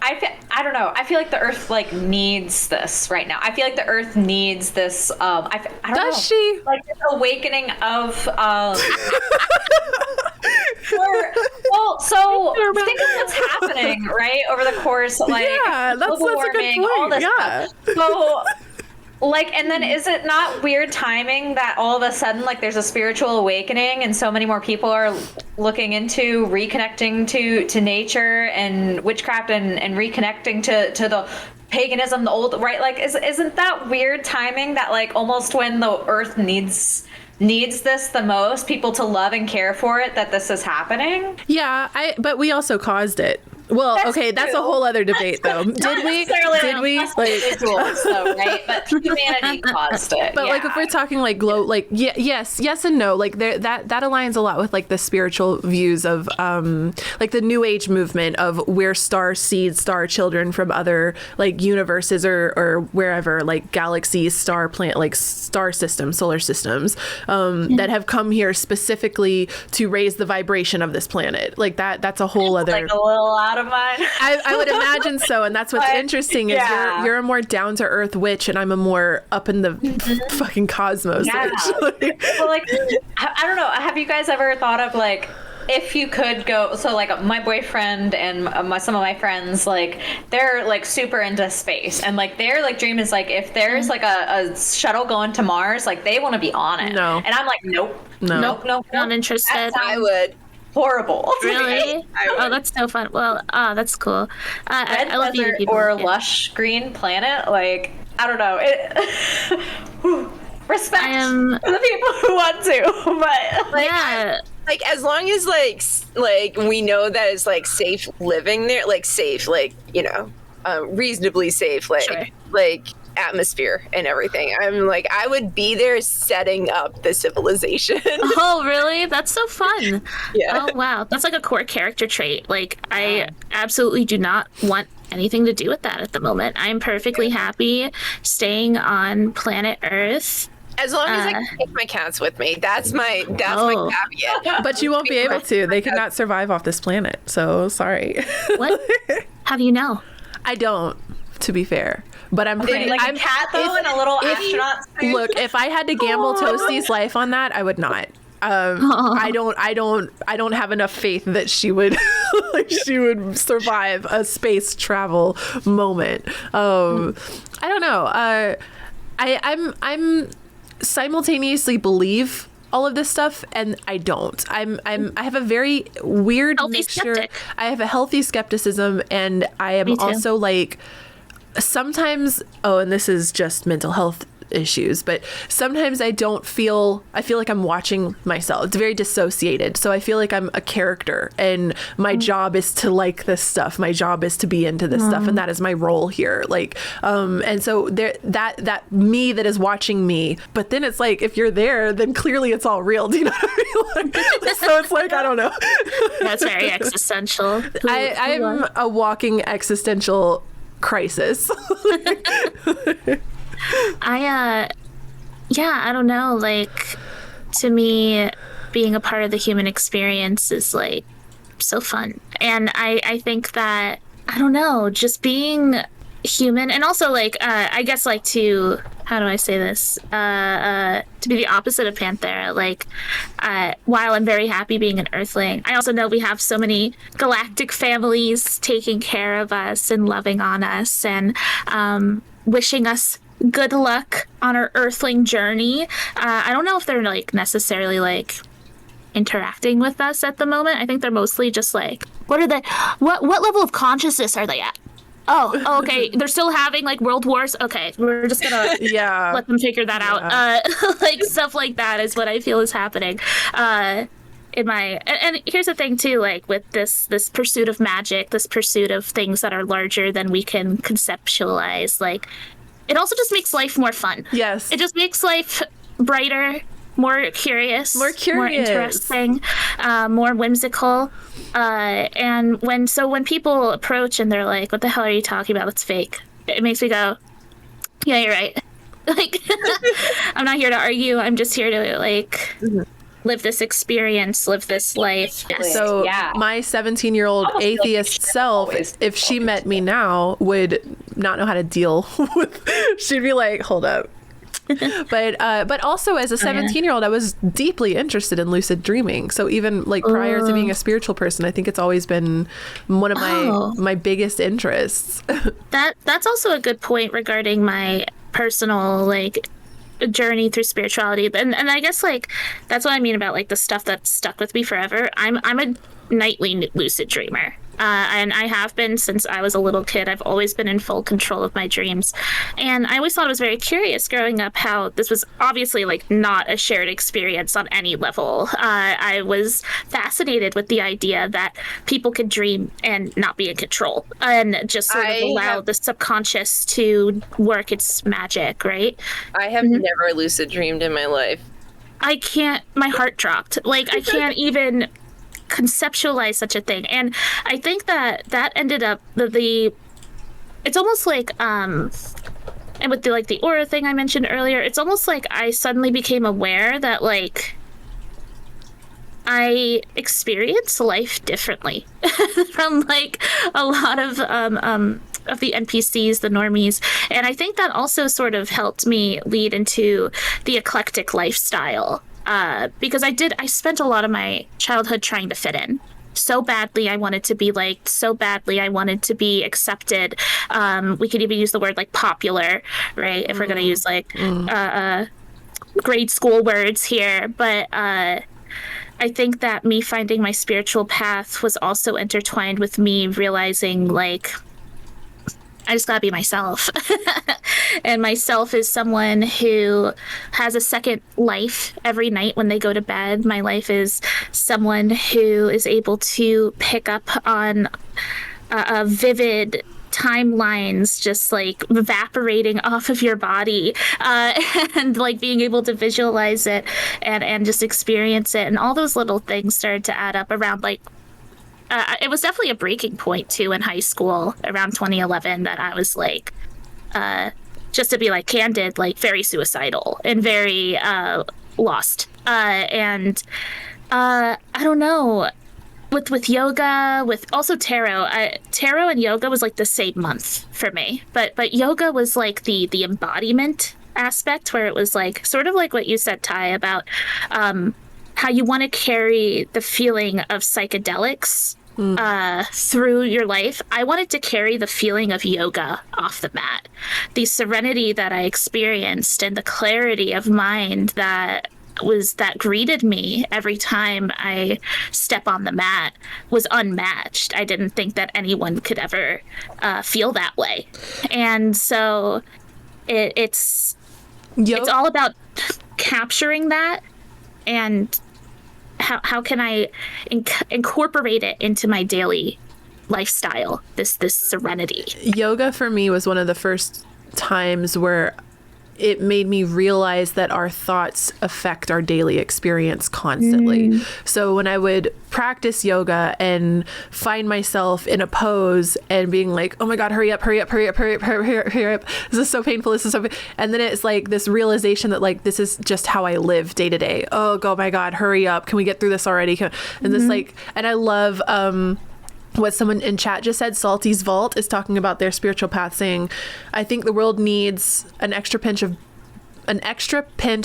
I don't know. I feel like the Earth like needs this right now. I feel like the Earth needs this. I don't know. Does she? Like this awakening of. So think of what's happening, right, over the course, like global warming, all this stuff. So, like, and then is it not weird timing that all of a sudden, like, there's a spiritual awakening and so many more people are looking into reconnecting to nature and witchcraft and reconnecting to the paganism, the old, right? Like, isn't that weird timing that, like, almost when the Earth needs this the most, people to love and care for it, that this is happening? Yeah, but we also caused it. Well, that's a whole other debate, though. Did we? Like, individuals, though, right? But humanity caused it. But like, if we're talking like yes and no. Like that aligns a lot with like the spiritual views of like the New Age movement of we're star seeds, star children from other like universes or wherever, like galaxies, star planet, like star systems, solar systems that have come here specifically to raise the vibration of this planet. Like that's a whole other. Like a little out of mine. I would imagine so, and that's what's interesting is you're a more down to earth witch, and I'm a more up in the fucking cosmos witch. Well, like I don't know. Have you guys ever thought of like, if you could go, so like my boyfriend and some of my friends, like they're like super into space, and like their like dream is like if there's like a shuttle going to Mars, like they want to be on it. No, and I'm like nope, not interested. I would. Horrible. Really? Oh, that's so fun. Well, that's cool. Red I love desert or lush green planet. Like, I don't know. Respect for the people who want to, but like, like as long as like we know that it's like safe living there, like safe, like reasonably safe, like like atmosphere and everything. I'm like, I would be there setting up the civilization. Oh, really? That's so fun. Yeah. Oh, wow. That's like a core character trait. Like, I absolutely do not want anything to do with that at the moment. I'm perfectly happy staying on planet Earth. As long as I can take my cats with me. That's my caveat. But you won't be able to. They cannot survive off this planet. So sorry. What? How do you know? I don't, to be fair. But I'm pretty. Like a cat though, in a little astronaut suit. Look, if I had to gamble Toasty's life on that, I would not. I don't have enough faith that she would like she would survive a space travel moment. I don't know. I'm simultaneously believe all of this stuff and I don't. I have a very weird Healthy mixture. skeptic. I have a healthy skepticism, and I am also like sometimes, and this is just mental health issues, but sometimes I feel like I'm watching myself. It's very dissociated. So I feel like I'm a character and my job is to like this stuff. My job is to be into this stuff, and that is my role here. Like, and so there, that me that is watching me, but then it's like, if you're there, then clearly it's all real. Do you know what I mean? Like, so it's like, I don't know. That's very existential. I'm a walking existential crisis. I don't know. Like, to me, being a part of the human experience is like so fun. And I think that, I don't know, just being human, and also like, I guess like to, how do I say this? To be the opposite of Panthera. Like, while I'm very happy being an Earthling, I also know we have so many galactic families taking care of us and loving on us and wishing us good luck on our Earthling journey. I don't know if they're like necessarily like interacting with us at the moment. I think they're mostly just like, what level of consciousness are they at? Oh, okay. They're still having like world wars. Okay, we're just gonna let them figure that out. Like stuff like that is what I feel is happening. And here's the thing too, like with this pursuit of magic, this pursuit of things that are larger than we can conceptualize, like it also just makes life more fun. Yes. It just makes life brighter, more curious, more interesting, more whimsical. And when people approach and they're like, what the hell are you talking about? That's fake. It makes me go, yeah, you're right. Like, I'm not here to argue. I'm just here to like live this experience, live this life. So my 17-year-old atheist self, if she met me now, would not know how to deal with, she'd be like, hold up. But also as a 17-year-old, I was deeply interested in lucid dreaming. So even like prior to being a spiritual person, I think it's always been one of my biggest interests. That's also a good point regarding my personal like journey through spirituality, and I guess like that's what I mean about like the stuff that's stuck with me forever. I'm a nightly lucid dreamer. And I have been since I was a little kid. I've always been in full control of my dreams. And I always thought it was very curious growing up how this was obviously like not a shared experience on any level. I was fascinated with the idea that people could dream and not be in control and just sort of allow the subconscious to work its magic, right? I have never lucid dreamed in my life. I can't, my heart dropped. Like, I can't even conceptualize such a thing. And I think that ended up it's almost like and with the aura thing I mentioned earlier, it's almost like I suddenly became aware that like I experience life differently from like a lot of the NPCs, the normies. And I think that also sort of helped me lead into the eclectic lifestyle. Because I spent a lot of my childhood trying to fit in. So badly I wanted to be liked, so badly I wanted to be accepted. We could even use the word like popular, right? If we're going to use like grade school words here. But I think that me finding my spiritual path was also intertwined with me realizing like, I just gotta be myself. And myself is someone who has a second life every night when they go to bed. My life is someone who is able to pick up on vivid timelines just like evaporating off of your body and like being able to visualize it and just experience it. And all those little things started to add up around like it was definitely a breaking point too in high school around 2011 that I was like, just to be like candid, like very suicidal and very lost. And I don't know, with yoga, with also tarot. Tarot and yoga was like the same month for me, but yoga was like the embodiment aspect where it was like sort of like what you said, Ty, about how you want to carry the feeling of psychedelics through your life. I wanted to carry the feeling of yoga off the mat. The serenity that I experienced and the clarity of mind that greeted me every time I step on the mat was unmatched. I didn't think that anyone could ever feel that way. And so it's all about capturing that, and how can I incorporate it into my daily lifestyle, this serenity. Yoga for me was one of the first times where it made me realize that our thoughts affect our daily experience constantly. So when I would practice yoga and find myself in a pose and being like, oh my God, hurry up. This is so painful. And then it's like this realization that like, this is just how I live day to day. Oh my God, hurry up. Can we get through this already? And this like, and I love, what someone in chat just said, Salty's Vault is talking about their spiritual path, saying, I think the world needs an extra pinch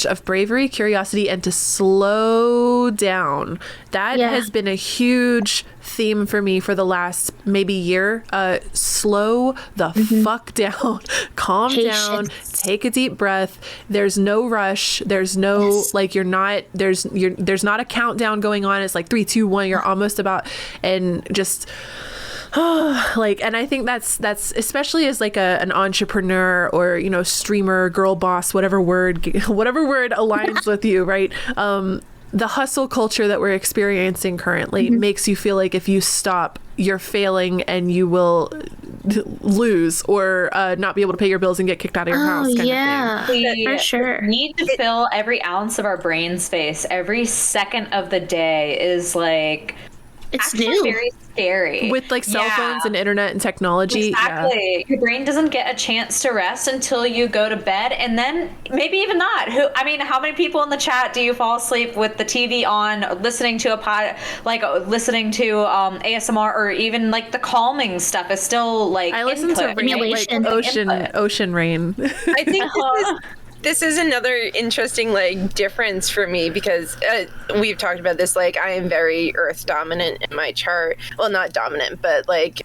of bravery, curiosity, and to slow down. That has been a huge theme for me for the last maybe year. Slow the fuck down, calm down, take a deep breath. There's no rush. There's no like there's not a countdown going on. It's like 3, 2, 1. You're almost about, and just. And I think that's especially as like an entrepreneur or, you know, streamer, girl boss, whatever word aligns with you, right? The hustle culture that we're experiencing currently makes you feel like if you stop, you're failing and you will lose or not be able to pay your bills and get kicked out of your house. Yeah, for sure. We need to fill every ounce of our brain space. Every second of the day is like... It's actually new. Very scary. With like cell phones and internet and technology. Exactly. Yeah. Your brain doesn't get a chance to rest until you go to bed, and then maybe even not. How many people in the chat do you fall asleep with the TV on, listening to a pod, like listening to ASMR, or even like the calming stuff is still like I listen to ocean rain. I think this is another interesting like difference for me because we've talked about this. Like I am very Earth dominant in my chart. Well, not dominant, but like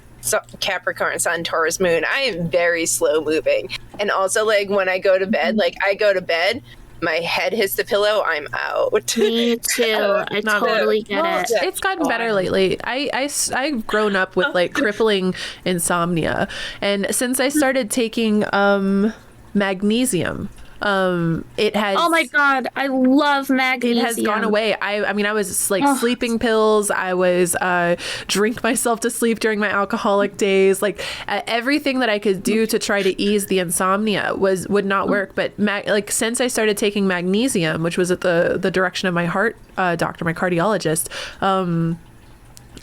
Capricorn, Sun, Taurus, Moon. I am very slow moving, and also like when I go to bed, my head hits the pillow, I'm out. Me too. I totally get it. It's gotten better lately. I've grown up with like crippling insomnia, and since I started taking magnesium. It has. Oh my God, I love magnesium. It has gone away. I mean, I was like sleeping pills. I was drink myself to sleep during my alcoholic days. Like everything that I could do to try to ease the insomnia would not work. But since I started taking magnesium, which was at the direction of my heart doctor, my cardiologist.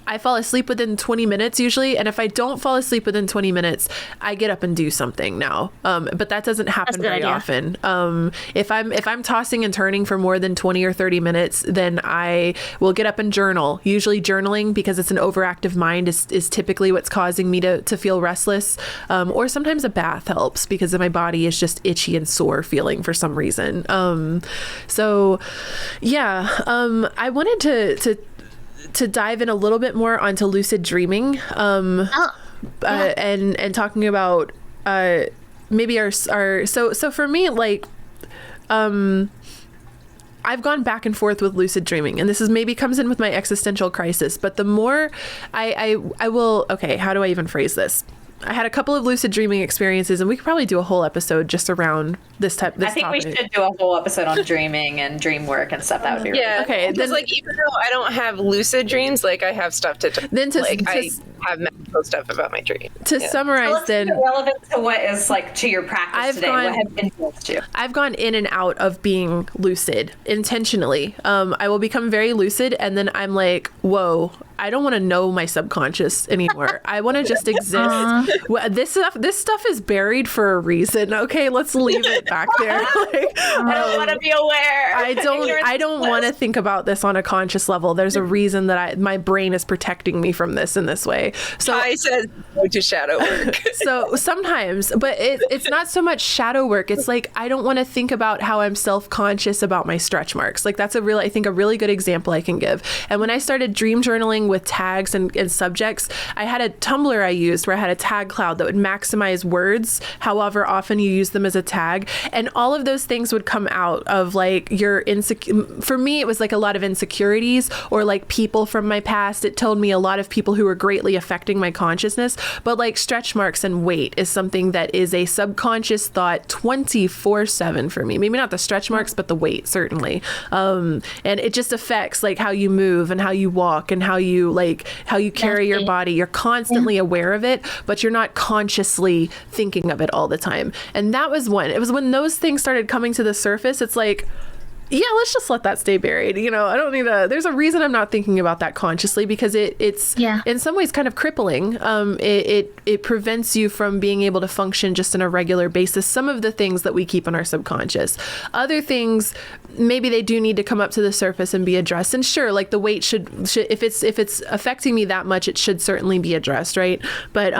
I fall asleep within 20 minutes usually. And if I don't fall asleep within 20 minutes, I get up and do something now. But that doesn't happen very often. If I'm tossing and turning for more than 20 or 30 minutes, then I will get up and journal. Usually journaling, because it's an overactive mind, is typically what's causing me to feel restless. Or sometimes a bath helps because my body is just itchy and sore feeling for some reason. I wanted to dive in a little bit more onto lucid dreaming, and talking about maybe our so for me, like I've gone back and forth with lucid dreaming, and this is maybe comes in with my existential crisis, but the more I will, okay, how do I even phrase this? I had a couple of lucid dreaming experiences, and we could probably do a whole episode just around this topic. I think we should do a whole episode on dreaming and dream work and stuff. That would be really okay. Because like even though I don't have lucid dreams, like I have stuff to I have medical stuff about my dream. To summarize, then relevant to what is like to your practice today. What has influenced you? I've gone in and out of being lucid intentionally. I will become very lucid, and then I'm like, whoa. I don't want to know my subconscious anymore. I want to just exist. This stuff is buried for a reason. Okay, let's leave it back there. Like, I don't want to be aware. I don't want to think about this on a conscious level. There's a reason that my brain is protecting me from this in this way. So I said go to shadow work. So sometimes, but it's not so much shadow work. It's like, I don't want to think about how I'm self-conscious about my stretch marks. Like that's a really good example I can give. And when I started dream journaling with tags and subjects, I had a Tumblr I used where I had a tag cloud that would maximize words, however often you use them as a tag. And all of those things would come out of like your for me, it was like a lot of insecurities or like people from my past. It told me a lot of people who were greatly affecting my consciousness. But like stretch marks and weight is something that is a subconscious thought 24/7 for me. Maybe not the stretch marks, but the weight certainly. And it just affects like how you move and how you walk and how you carry your body. You're constantly aware of it, but you're not consciously thinking of it all the time. And that was when those things started coming to the surface. It's like, yeah, let's just let that stay buried. You know, I don't need there's a reason I'm not thinking about that consciously, because it's in some ways kind of crippling. It prevents you from being able to function just on a regular basis. Some of the things that we keep in our subconscious, other things, maybe they do need to come up to the surface and be addressed. And sure, like the weight should if it's affecting me that much, it should certainly be addressed. Right. But,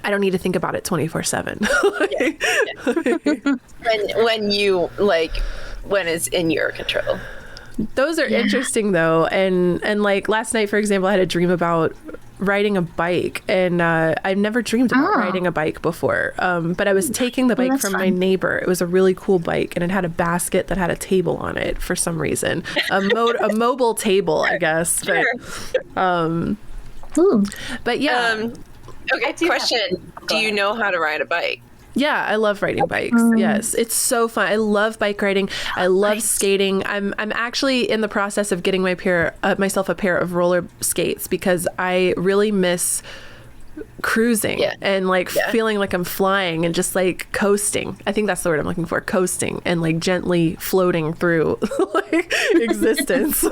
I don't need to think about it 24/7. When it's in your control. Those are interesting though. And like last night, for example, I had a dream about riding a bike, and I've never dreamed about riding a bike before. But I was taking the bike from my neighbor. It was a really cool bike, and it had a basket that had a table on it for some reason. A mobile table, I guess. But yeah. Okay, question. Do you know how to ride a bike? Yeah, I love riding bikes. Yes, it's so fun. I love bike riding. I love skating. I'm actually in the process of getting myself a pair of roller skates, because I really miss cruising and like feeling like I'm flying and just like coasting. I think that's the word I'm looking for, coasting, and like gently floating through like existence.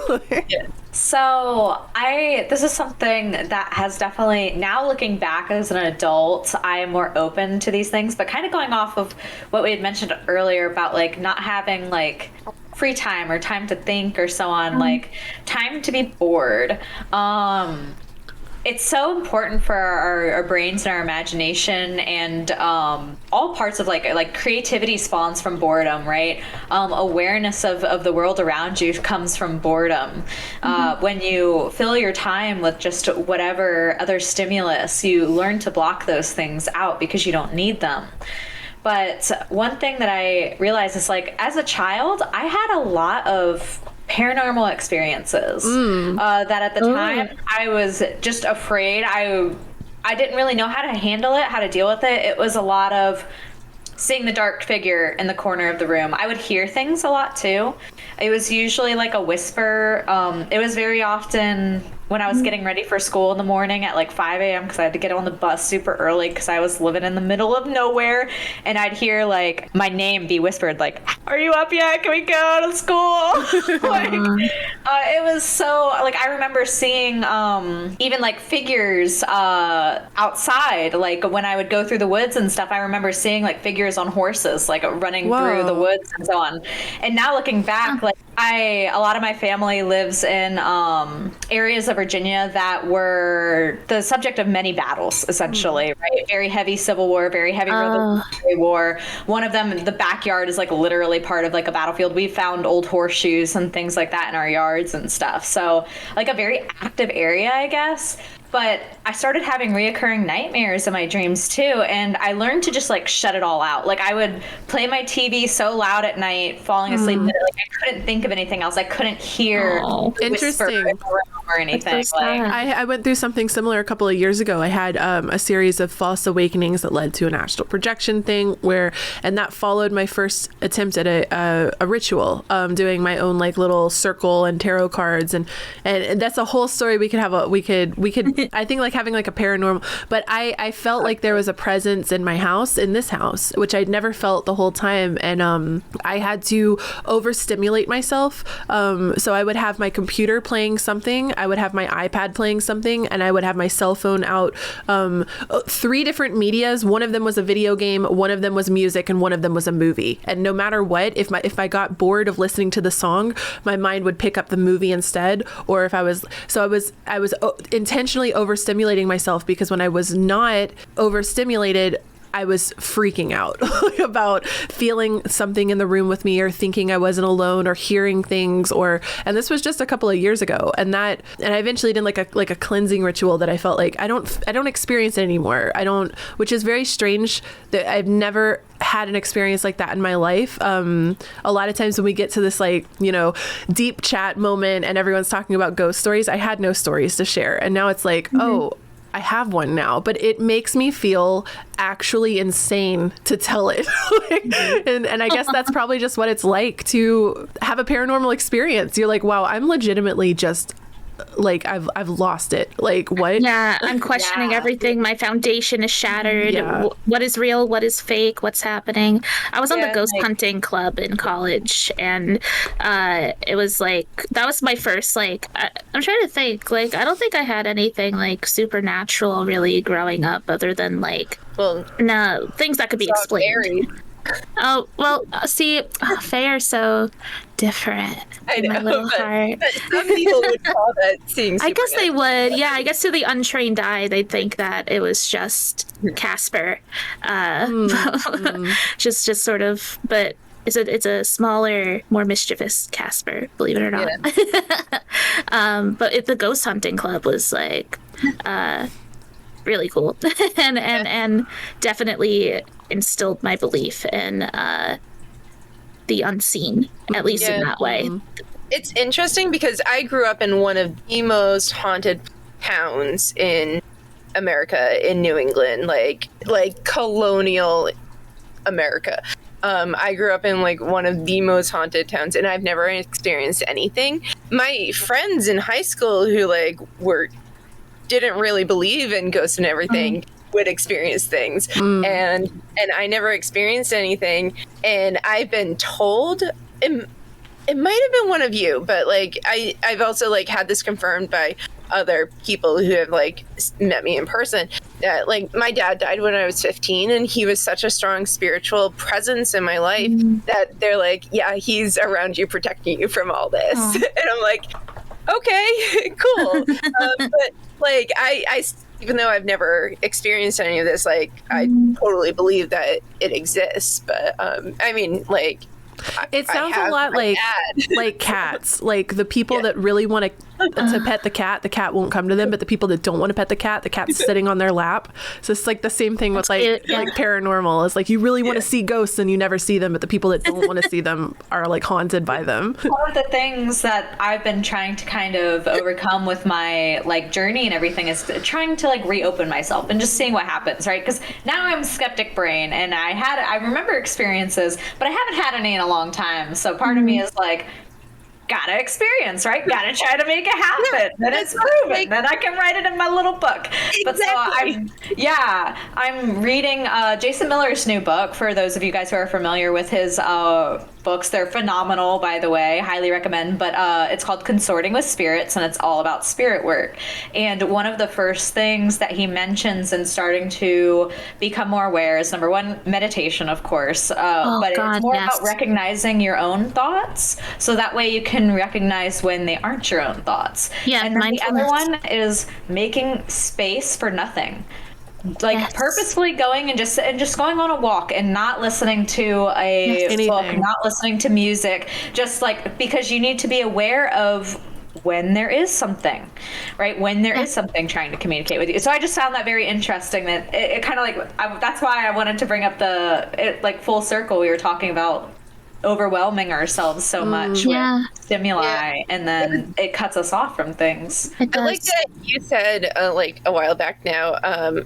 So this is something that has definitely, now looking back as an adult, I am more open to these things, but kind of going off of what we had mentioned earlier about like not having like free time or time to think or so on, like time to be bored. It's so important for our brains and our imagination, and all parts of like creativity spawns from boredom, right? Awareness of the world around you comes from boredom. When you fill your time with just whatever other stimulus, you learn to block those things out because you don't need them. But one thing that I realized is, like, as a child, I had a lot of paranormal experiences that at the time I was just afraid. I didn't really know how to handle it, how to deal with it. It was a lot of seeing the dark figure in the corner of the room. I would hear things a lot too. It was usually like a whisper. It was very often when I was getting ready for school in the morning at like 5 a.m. because I had to get on the bus super early because I was living in the middle of nowhere, and I'd hear like my name be whispered, like, "Are you up yet? Can we go to school?" It was so, like, I remember seeing even like figures outside, like when I would go through the woods and stuff. I remember seeing like figures on horses, like running through the woods and so on. And now looking back, like a lot of my family lives in areas of Virginia that were the subject of many battles, essentially, right? Very heavy Civil War, very heavy Revolutionary War. One of them, the backyard is like literally part of like a battlefield. We found old horseshoes and things like that in our yards and stuff. So like a very active area, I guess. But I started having reoccurring nightmares in my dreams too, and I learned to just like shut it all out. Like I would play my TV so loud at night, falling asleep, that like I couldn't think of anything else. I couldn't hear whisper or anything. I went through something similar a couple of years ago. I had a series of false awakenings that led to an astral projection thing, and that followed my first attempt at a ritual, doing my own like little circle and tarot cards, and that's a whole story. We could I think like having like a paranormal, but I felt like there was a presence in my house, in this house, which I'd never felt the whole time. And I had to overstimulate myself. So I would have my computer playing something I would have my iPad playing something, and I would have my cell phone out. 3 different medias. One of them was a video game, one of them was music, and one of them was a movie. And no matter what, if I got bored of listening to the song, my mind would pick up the movie instead. Or if I was intentionally overstimulating myself, because when I was not overstimulated, I was freaking out about feeling something in the room with me, or thinking I wasn't alone, or hearing things, and this was just a couple of years ago. And I eventually did like a cleansing ritual that I felt like I don't experience it anymore. Which is very strange that I've never had an experience like that in my life. A lot of times when we get to this deep chat moment and everyone's talking about ghost stories, I had no stories to share. And now it's like, oh, I have one now, but it makes me feel actually insane to tell it. and I guess that's probably just what it's like to have a paranormal experience. You're like, wow, I'm legitimately just like, I've lost it. Like, what? Yeah, I'm questioning everything. My foundation is shattered. Yeah. What is real? What is fake? What's happening? I was on the ghost hunting club in college, and it was like, that was my first, like, I'm trying to think, like, I don't think I had anything like supernatural really growing up, other than like, no, things that could be explained. Oh, well, see, Faye are so different. I know, my little heart. But some people would call that seeing I guess they would. Yeah, I guess to the untrained eye, they'd think that it was just Casper. Just sort of, but it's a smaller, more mischievous Casper, believe it or not. Yeah. But the ghost hunting club was like really cool, and definitely instilled my belief in the unseen, at least in that way. It's interesting because I grew up in one of the most haunted towns in America, in New England, like colonial America. I grew up in like one of the most haunted towns, and I've never experienced anything. My friends in high school who didn't really believe in ghosts and everything would experience things, and I never experienced anything. And I've been told, it might have been one of you, but like I've also like had this confirmed by other people who have like met me in person, that like my dad died when I was 15, and he was such a strong spiritual presence in my life that they're like, yeah, he's around you protecting you from all this. And I'm like, okay, cool. But like I even though I've never experienced any of this, like I totally believe that it exists. But I mean, like, it sounds a lot like cats. Like the people that really want to pet the cat won't come to them, but the people that don't want to pet the cat's sitting on their lap. So it's like the same thing with like paranormal. It's like you really want to see ghosts and you never see them, but the people that don't want to see them are like haunted by them. One of the things that I've been trying to kind of overcome with my like journey and everything is trying to like reopen myself and just seeing what happens, right? Because now I'm skeptic brain, and I remember experiences, but I haven't had any in a long time. So part of me is like, gotta experience, right? Gotta try to make it happen. Then it's proven. Then I can write it in my little book. Exactly. But so I'm reading Jason Miller's new book. For those of you guys who are familiar with his books, they're phenomenal, by the way. Highly recommend. But it's called Consorting with Spirits, and it's all about spirit work. And one of the first things that he mentions in starting to become more aware is, number one, meditation, of course. It's more about recognizing your own thoughts, so that way you can recognize when they aren't your own thoughts. Yeah, and then the other one is making space for nothing. Like purposefully going and just going on a walk and not listening to a book, not listening to music, just like, because you need to be aware of when there is something, right? When there is something trying to communicate with you. So I just found that very interesting, that it kind of like, that's why I wanted to bring up like full circle. We were talking about overwhelming ourselves so much with stimuli, and then it cuts us off from things. I like that you said like a while back now,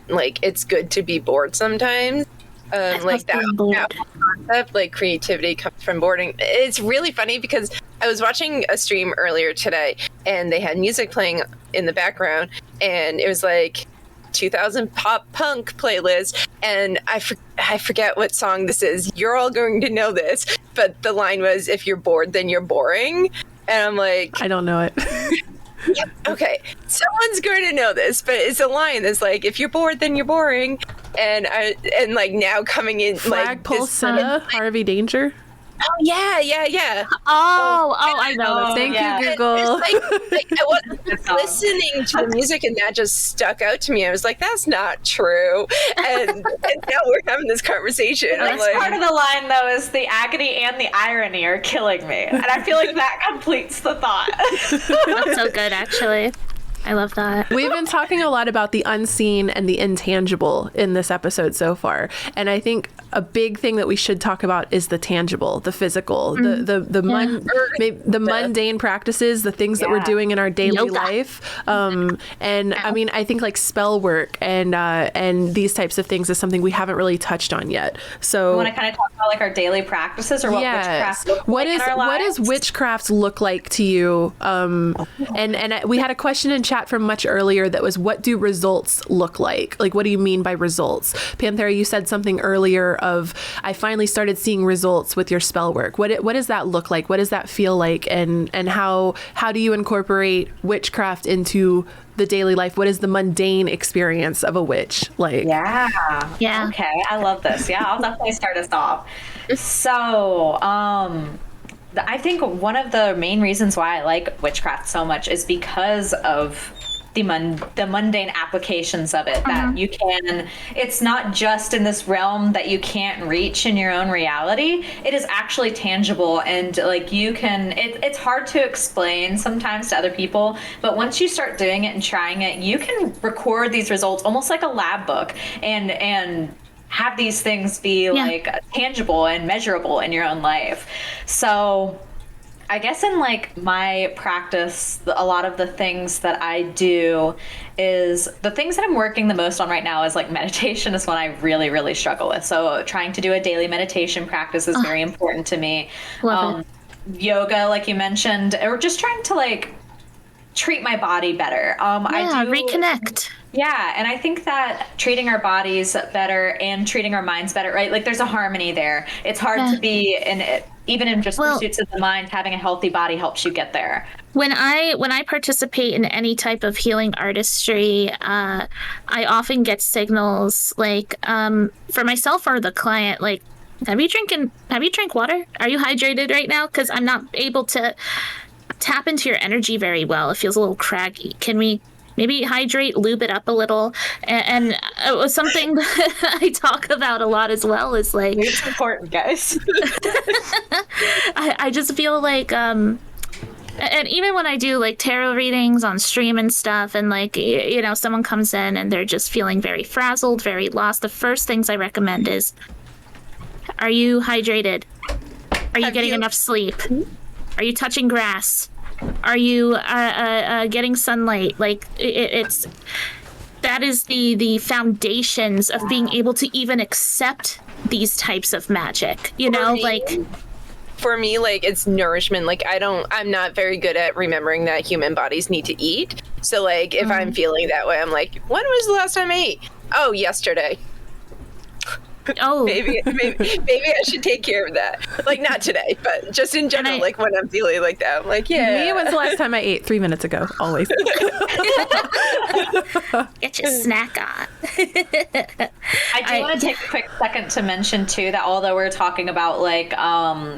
like it's good to be bored sometimes. Like that concept, like creativity comes from boredom. It's really funny because I was watching a stream earlier today, and they had music playing in the background, and it was like 2000 pop punk playlist, and I forget what song this is. You're all going to know this, but the line was, if you're bored, then you're boring. And I'm like, I don't know it. Okay, someone's going to know this, but it's a line that's like, if you're bored, then you're boring. And like now coming in Flagpole Senna, Harvey Danger. Oh yeah. I know. This. Thank you, Google. Like I wasn't listening to the music, and that just stuck out to me. I was like, "That's not true." And now we're having this conversation. The next part of the line, though, is the agony and the irony are killing me, and I feel like that completes the thought. That's so good, actually. I love that. We've been talking a lot about the unseen and the intangible in this episode so far. And I think a big thing that we should talk about is the tangible, the physical, the mundane practices, the things that we're doing in our daily life. And I mean, I think like spell work and these types of things is something we haven't really touched on yet. So I want to kind of talk about like our daily practices or what witchcraft looks like in our lives. What does witchcraft look like to you? And we had a question in chat from much earlier that was, what do results look like? Like, what do you mean by results? Panthera, you said something earlier of, I finally started seeing results with your spell work. What does that look like? What does that feel like? And how do you incorporate witchcraft into the daily life? What is the mundane experience of a witch like? Yeah. Okay, I love this. Yeah, I'll definitely start us off. So, I think one of the main reasons why I like witchcraft so much is because of the mundane applications of it, that you can, it's not just in this realm that you can't reach in your own reality. It is actually tangible, and like you can, it's hard to explain sometimes to other people, but once you start doing it and trying it, you can record these results almost like a lab book and have these things be like tangible and measurable in your own life. So I guess in like my practice, a lot of the things that I do is the things that I'm working the most on right now is like meditation is one I really, really struggle with. So trying to do a daily meditation practice is very important to me. Yoga, like you mentioned, or just trying to like treat my body better. I do reconnect. Yeah, and I think that treating our bodies better and treating our minds better, right? Like there's a harmony there. It's hard to be in it, even in just pursuits of the mind. Having a healthy body helps you get there. When I participate in any type of healing artistry, I often get signals like for myself or the client, like, have you drank water? Are you hydrated right now? Because I'm not able to tap into your energy very well. It feels a little craggy. Can we maybe hydrate, lube it up a little? And it was something that I talk about a lot as well, is like, it's important, guys. I just feel like and even when I do like tarot readings on stream and stuff, and like, you know, someone comes in and they're just feeling very frazzled, very lost, the first things I recommend is, are you hydrated? Are you getting enough sleep? Are you touching grass? Are you getting sunlight? Like it's that is the foundations of being able to even accept these types of magic. You know, for me, like it's nourishment. Like I'm not very good at remembering that human bodies need to eat. So like if I'm feeling that way, I'm like, when was the last time I ate? Oh, yesterday. Oh, maybe I should take care of that. Like not today, but just in general, like when I'm feeling like that, I'm like, yeah. Me, when's the last time I ate? 3 minutes ago, always. Get your snack on. I do want to take a quick second to mention too that although we're talking about like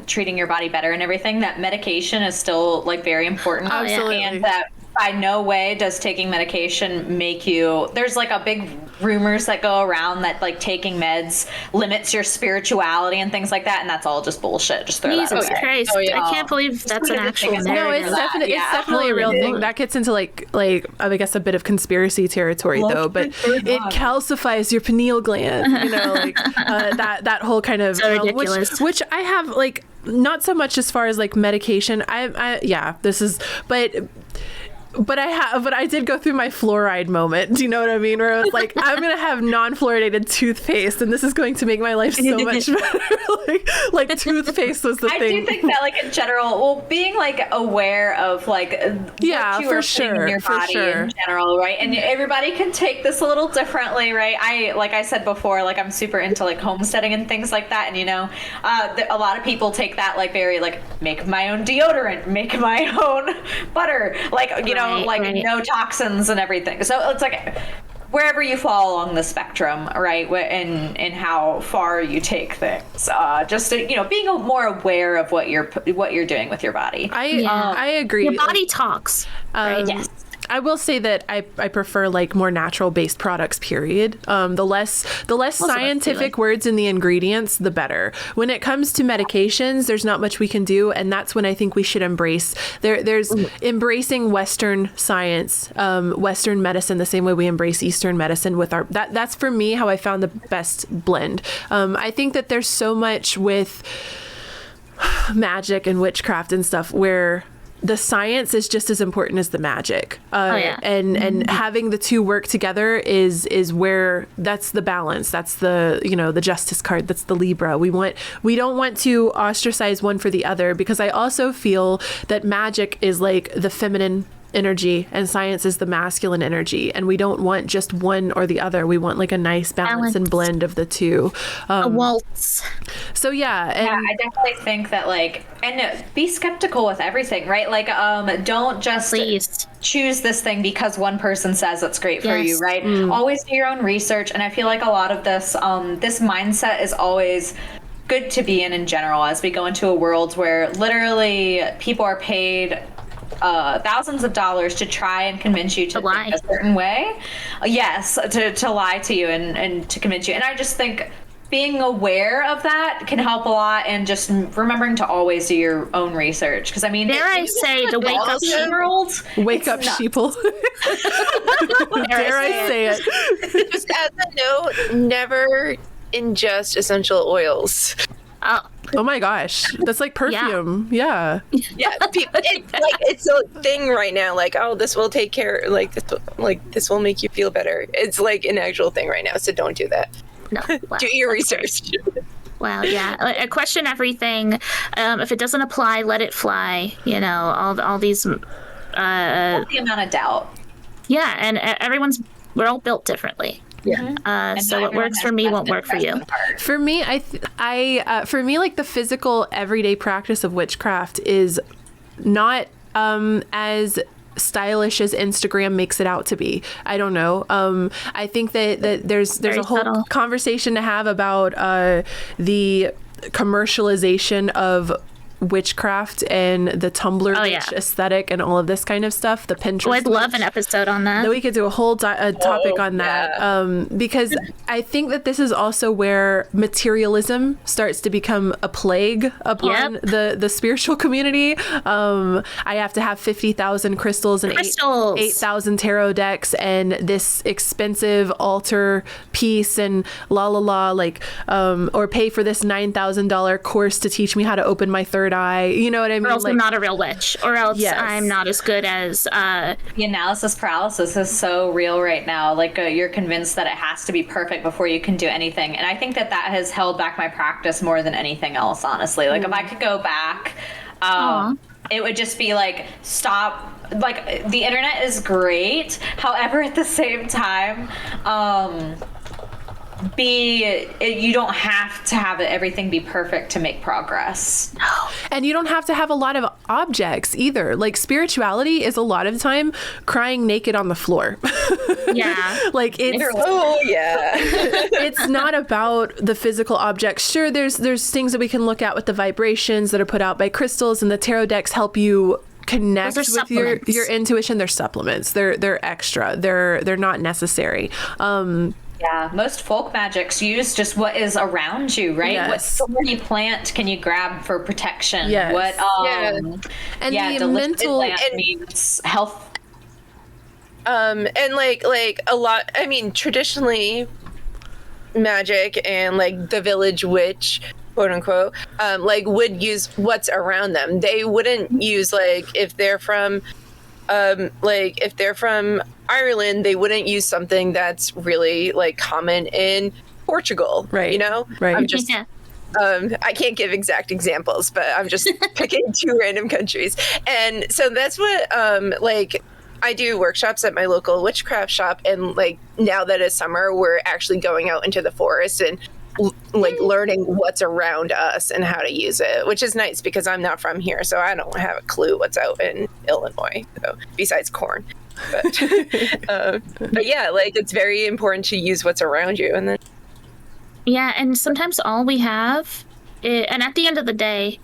treating your body better and everything, that medication is still like very important. Absolutely. And that by no way does taking medication make you, there's like a big rumors that go around that like taking meds limits your spirituality and things like that, and that's all just bullshit. Just throw Jesus that away. Christ. I can't believe that's an actual narrative. No, it's definitely a real thing. That gets into like I guess a bit of conspiracy territory though, but it calcifies your pineal gland, you know, like that whole kind of so ridiculous. Which I have like not so much as far as like medication. But I did go through my fluoride moment. Do you know what I mean? Where I was like, I'm going to have non-fluoridated toothpaste, and this is going to make my life so much better. like toothpaste was the thing. I do think that, like, in general, well, being, like, aware of, like, what you are putting in your body in general, right? And everybody can take this a little differently, right? Like I said before, like, I'm super into, like, homesteading and things like that. And, you know, a lot of people take that, like, very, like, make my own deodorant, make my own butter. Like, you know, don't no toxins and everything. So it's like wherever you fall along the spectrum, right? And how far you take things. Just to, being more aware of what you're doing with your body. I agree. Your body talks. Right? Yes. I will say that I prefer more natural based products, period. The less scientific words in the ingredients, the better. When it comes to medications, there's not much we can do. And that's when I think we should embrace there's embracing Western science, Western medicine, the same way we embrace Eastern medicine with that's for me how I found the best blend. I think that there's so much with magic and witchcraft and stuff where the science is just as important as the magic. And having the two work together is where that's the balance. That's the, the justice card. That's the Libra. We don't want to ostracize one for the other, because I also feel that magic is the feminine energy and science is the masculine energy, and we don't want just one or the other. We want a nice balance and blend of the two. A waltz. So I definitely think that and be skeptical with everything, right? Don't just choose this thing because one person says it's great for you, right? Always do your own research. And I feel like a lot of this this mindset is always good to be in general, as we go into a world where literally people are paid thousands of dollars to try and convince you to think a certain way. Yes, to lie to you and to convince you. And I just think being aware of that can help a lot, and just remembering to always do your own research. Because dare I say to wake up sheeple? Wake up sheeple. Dare I say it? Just as a note, never ingest essential oils. Oh my gosh, that's like perfume. Yeah. It's a thing right now. This will take care. This will make you feel better. It's an actual thing right now. So don't do that. No. Wow. Do your research. Wow. Yeah. I question everything. If it doesn't apply, let it fly. All these. The amount of doubt. Yeah, and we're all built differently. Yeah. So what works for me won't work for you. For me, the physical everyday practice of witchcraft is not as stylish as Instagram makes it out to be. I don't know. I think that there's a whole subtle conversation to have about the commercialization of witchcraft and the Tumblr witch aesthetic and all of this kind of stuff. The Pinterest. I'd love an episode on that. We could do a whole topic on that, because I think that this is also where materialism starts to become a plague upon the spiritual community. I have to have 50,000 crystals and 8,000 tarot decks and this expensive altar piece and or pay for this $9,000 course to teach me how to open my third eye. You know what I mean? Or else I'm not a real witch. Or else I'm not as good as... The analysis paralysis is so real right now. You're convinced that it has to be perfect before you can do anything. And I think that has held back my practice more than anything else, honestly. If I could go back, it would just be stop. The internet is great. However, at the same time... you don't have to have everything be perfect to make progress. No. And you don't have to have a lot of objects either. Spirituality is a lot of the time crying naked on the floor. Yeah. It's not about the physical objects. Sure, there's things that we can look at with the vibrations that are put out by crystals, and the tarot decks help you connect with your intuition. They're supplements. They're extra. They're not necessary. Yeah, most folk magics use just what is around you, right? Yes. What thorny plant can you grab for protection? Yes. What and the mental plant means health. And a lot. I mean, traditionally, magic and the village witch, quote unquote, would use what's around them. They wouldn't use if they're from. If they're from Ireland, they wouldn't use something that's really common in Portugal, right? Right. I'm just, I can't give exact examples, but I'm just picking two random countries, and so that's what I do workshops at my local witchcraft shop, and now that it's summer, we're actually going out into the forest and like learning what's around us and how to use it, which is nice because I'm not from here, so I don't have a clue what's out in Illinois, so, besides corn. But yeah, like it's very important to use what's around you, and then and sometimes all we have, and at the end of the day,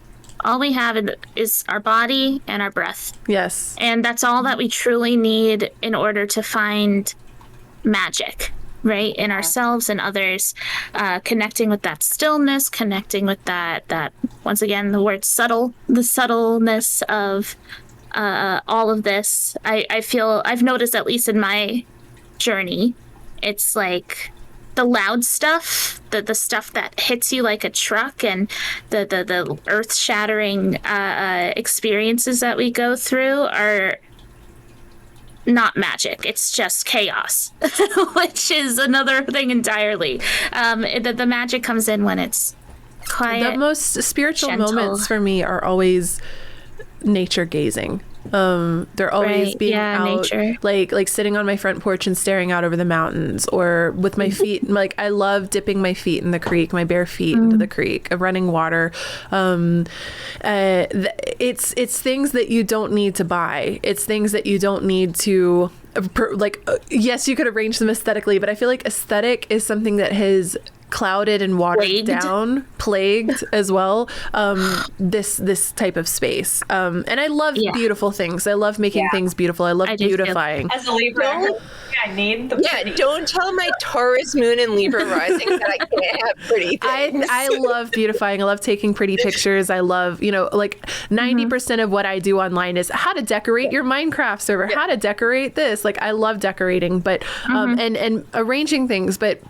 all we have is our body and our breath. Yes. And that's all that we truly need in order to find magic, right? In ourselves and others, connecting with that stillness, connecting with that once again, the word subtle, the subtleness of all of this. I feel I've noticed, at least in my journey, it's like the loud stuff, the stuff that hits you like a truck, and the earth-shattering experiences that we go through are not magic. It's just chaos, which is another thing entirely. The magic comes in when it's quiet. The most spiritual gentle. moments for me are always nature gazing. They're always being out, nature. like sitting on my front porch and staring out over the mountains, or with my feet. Like I love dipping my feet in the creek, my bare feet into the creek of running water. It's things that you don't need to buy. It's things that you don't need to yes, you could arrange them aesthetically, but I feel like aesthetic is something that has clouded and watered plagued as well, this type of space, and I love beautiful things. I love making things beautiful. I love beautifying. As a Libra, I need the don't tell my Taurus moon and Libra rising that I can't have pretty things. I love beautifying. I love taking pretty pictures. I love, like 90% of what I do online is how to decorate your Minecraft server, how to decorate this. Like I love decorating, but and arranging things, but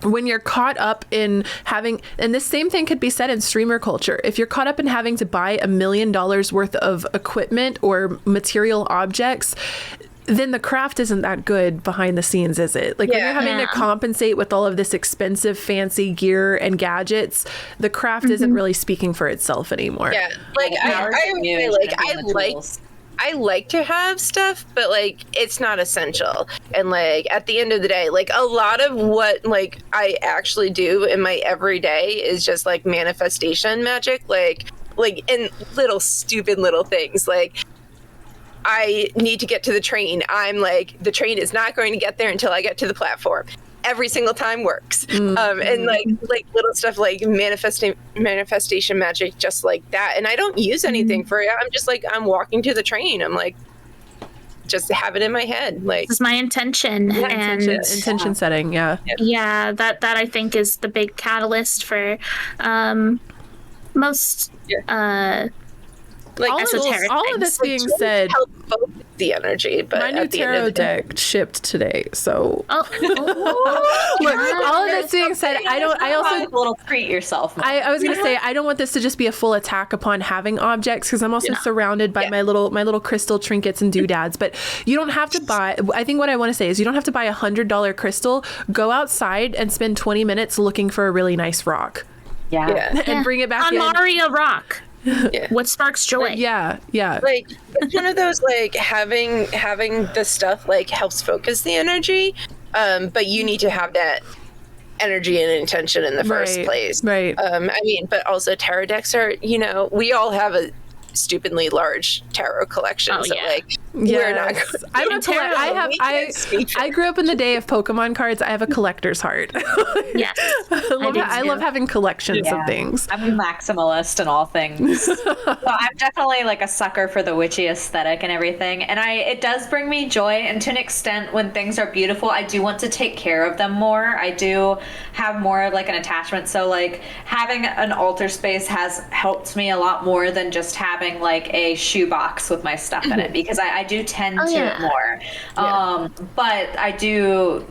when you're caught up in having, and the same thing could be said in streamer culture, if you're caught up in having to buy $1 million worth of equipment or material objects, then the craft isn't that good behind the scenes, is it? Like when you're having to compensate with all of this expensive, fancy gear and gadgets, the craft isn't really speaking for itself anymore. Yeah, like I like to have stuff, but like it's not essential. And like at the end of the day, like a lot of what like I actually do in my everyday is just like manifestation magic, like in little stupid little things. Like I need to get to the train. I'm like, the train is not going to get there until I get to the platform. Every single time works. And like little stuff like manifestation magic, just like that. And I don't use anything for it. I'm just like, I'm walking to the train. I'm like, just have it in my head. Like, this is my intention. Intention setting. Yeah. Yeah. That I think is the big catalyst for most like all of this being said, help focus the energy, but my new tarot deck shipped today, so look, all of this being said, I also a little treat yourself. I was gonna say, I don't want this to just be a full attack upon having objects, because I'm also surrounded by my little crystal trinkets and doodads. But you don't have to buy. I think what I want to say is you don't have to buy $100 crystal. Go outside and spend 20 minutes looking for a really nice rock. And bring it back on in. Maria Rock. What sparks joy? Yeah. Like it's one of those, like having the stuff like helps focus the energy, but you need to have that energy and intention in the first place. Right. I mean, but also tarot decks are, we all have a stupidly large tarot collection. So like we're not I grew up in the day of Pokemon cards. I have a collector's heart. Yes. I love having collections of things. I'm a maximalist in all things. So I'm definitely like a sucker for the witchy aesthetic and everything. And it does bring me joy, and to an extent when things are beautiful, I do want to take care of them more. I do have more of like an attachment. So like having an altar space has helped me a lot more than just having like a shoebox with my stuff in it, because I do tend to it more. But I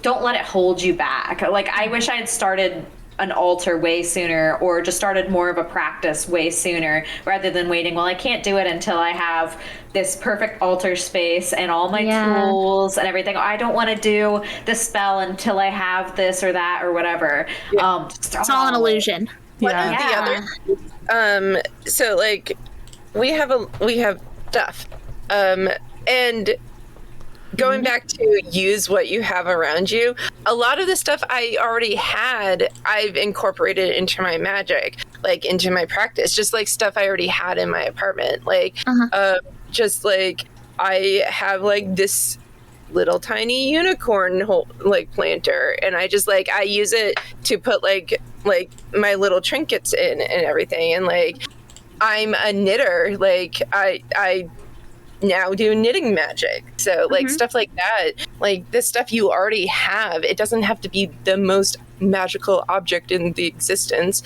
don't let it hold you back. Like I wish I had started an altar way sooner, or just started more of a practice way sooner, rather than waiting, well, I can't do it until I have this perfect altar space and all my tools and everything. I don't want to do the spell until I have this or that or whatever. It's all an illusion. One of the other so like we have stuff, and going back to use what you have around you, a lot of the stuff I already had, I've incorporated into my magic, like into my practice, just like stuff I already had in my apartment. Like, just like I have like this little tiny unicorn like planter, and I just like, I use it to put like my little trinkets in and everything. And like, I'm a knitter, like I now do knitting magic. So like stuff like that, like this stuff you already have, it doesn't have to be the most magical object in the existence.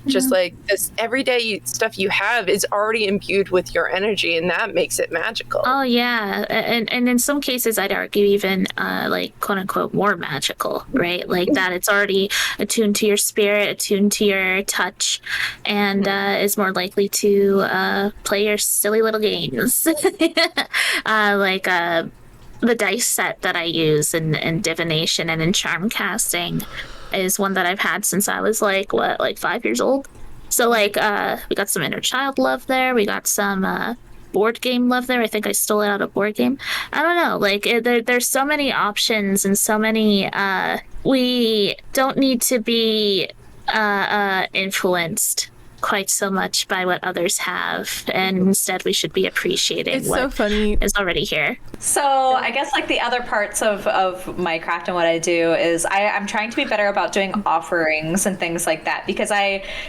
Just like this everyday stuff you have is already imbued with your energy, and that makes it magical. Oh yeah, and in some cases I'd argue even like quote unquote more magical, right? Like that it's already attuned to your spirit, attuned to your touch, and is more likely to play your silly little games. Like the dice set that I use in divination and in charm casting is one that I've had since I was like 5 years old. So like we got some inner child love there. We got some board game love there. I think I stole it out of board game. I don't know. Like there's so many options and so many. We don't need to be influenced quite so much by what others have, and instead we should be appreciating It's what so funny. is already here. So I guess like the other parts of my craft and what I do is I'm trying to be better about doing offerings and things like that, because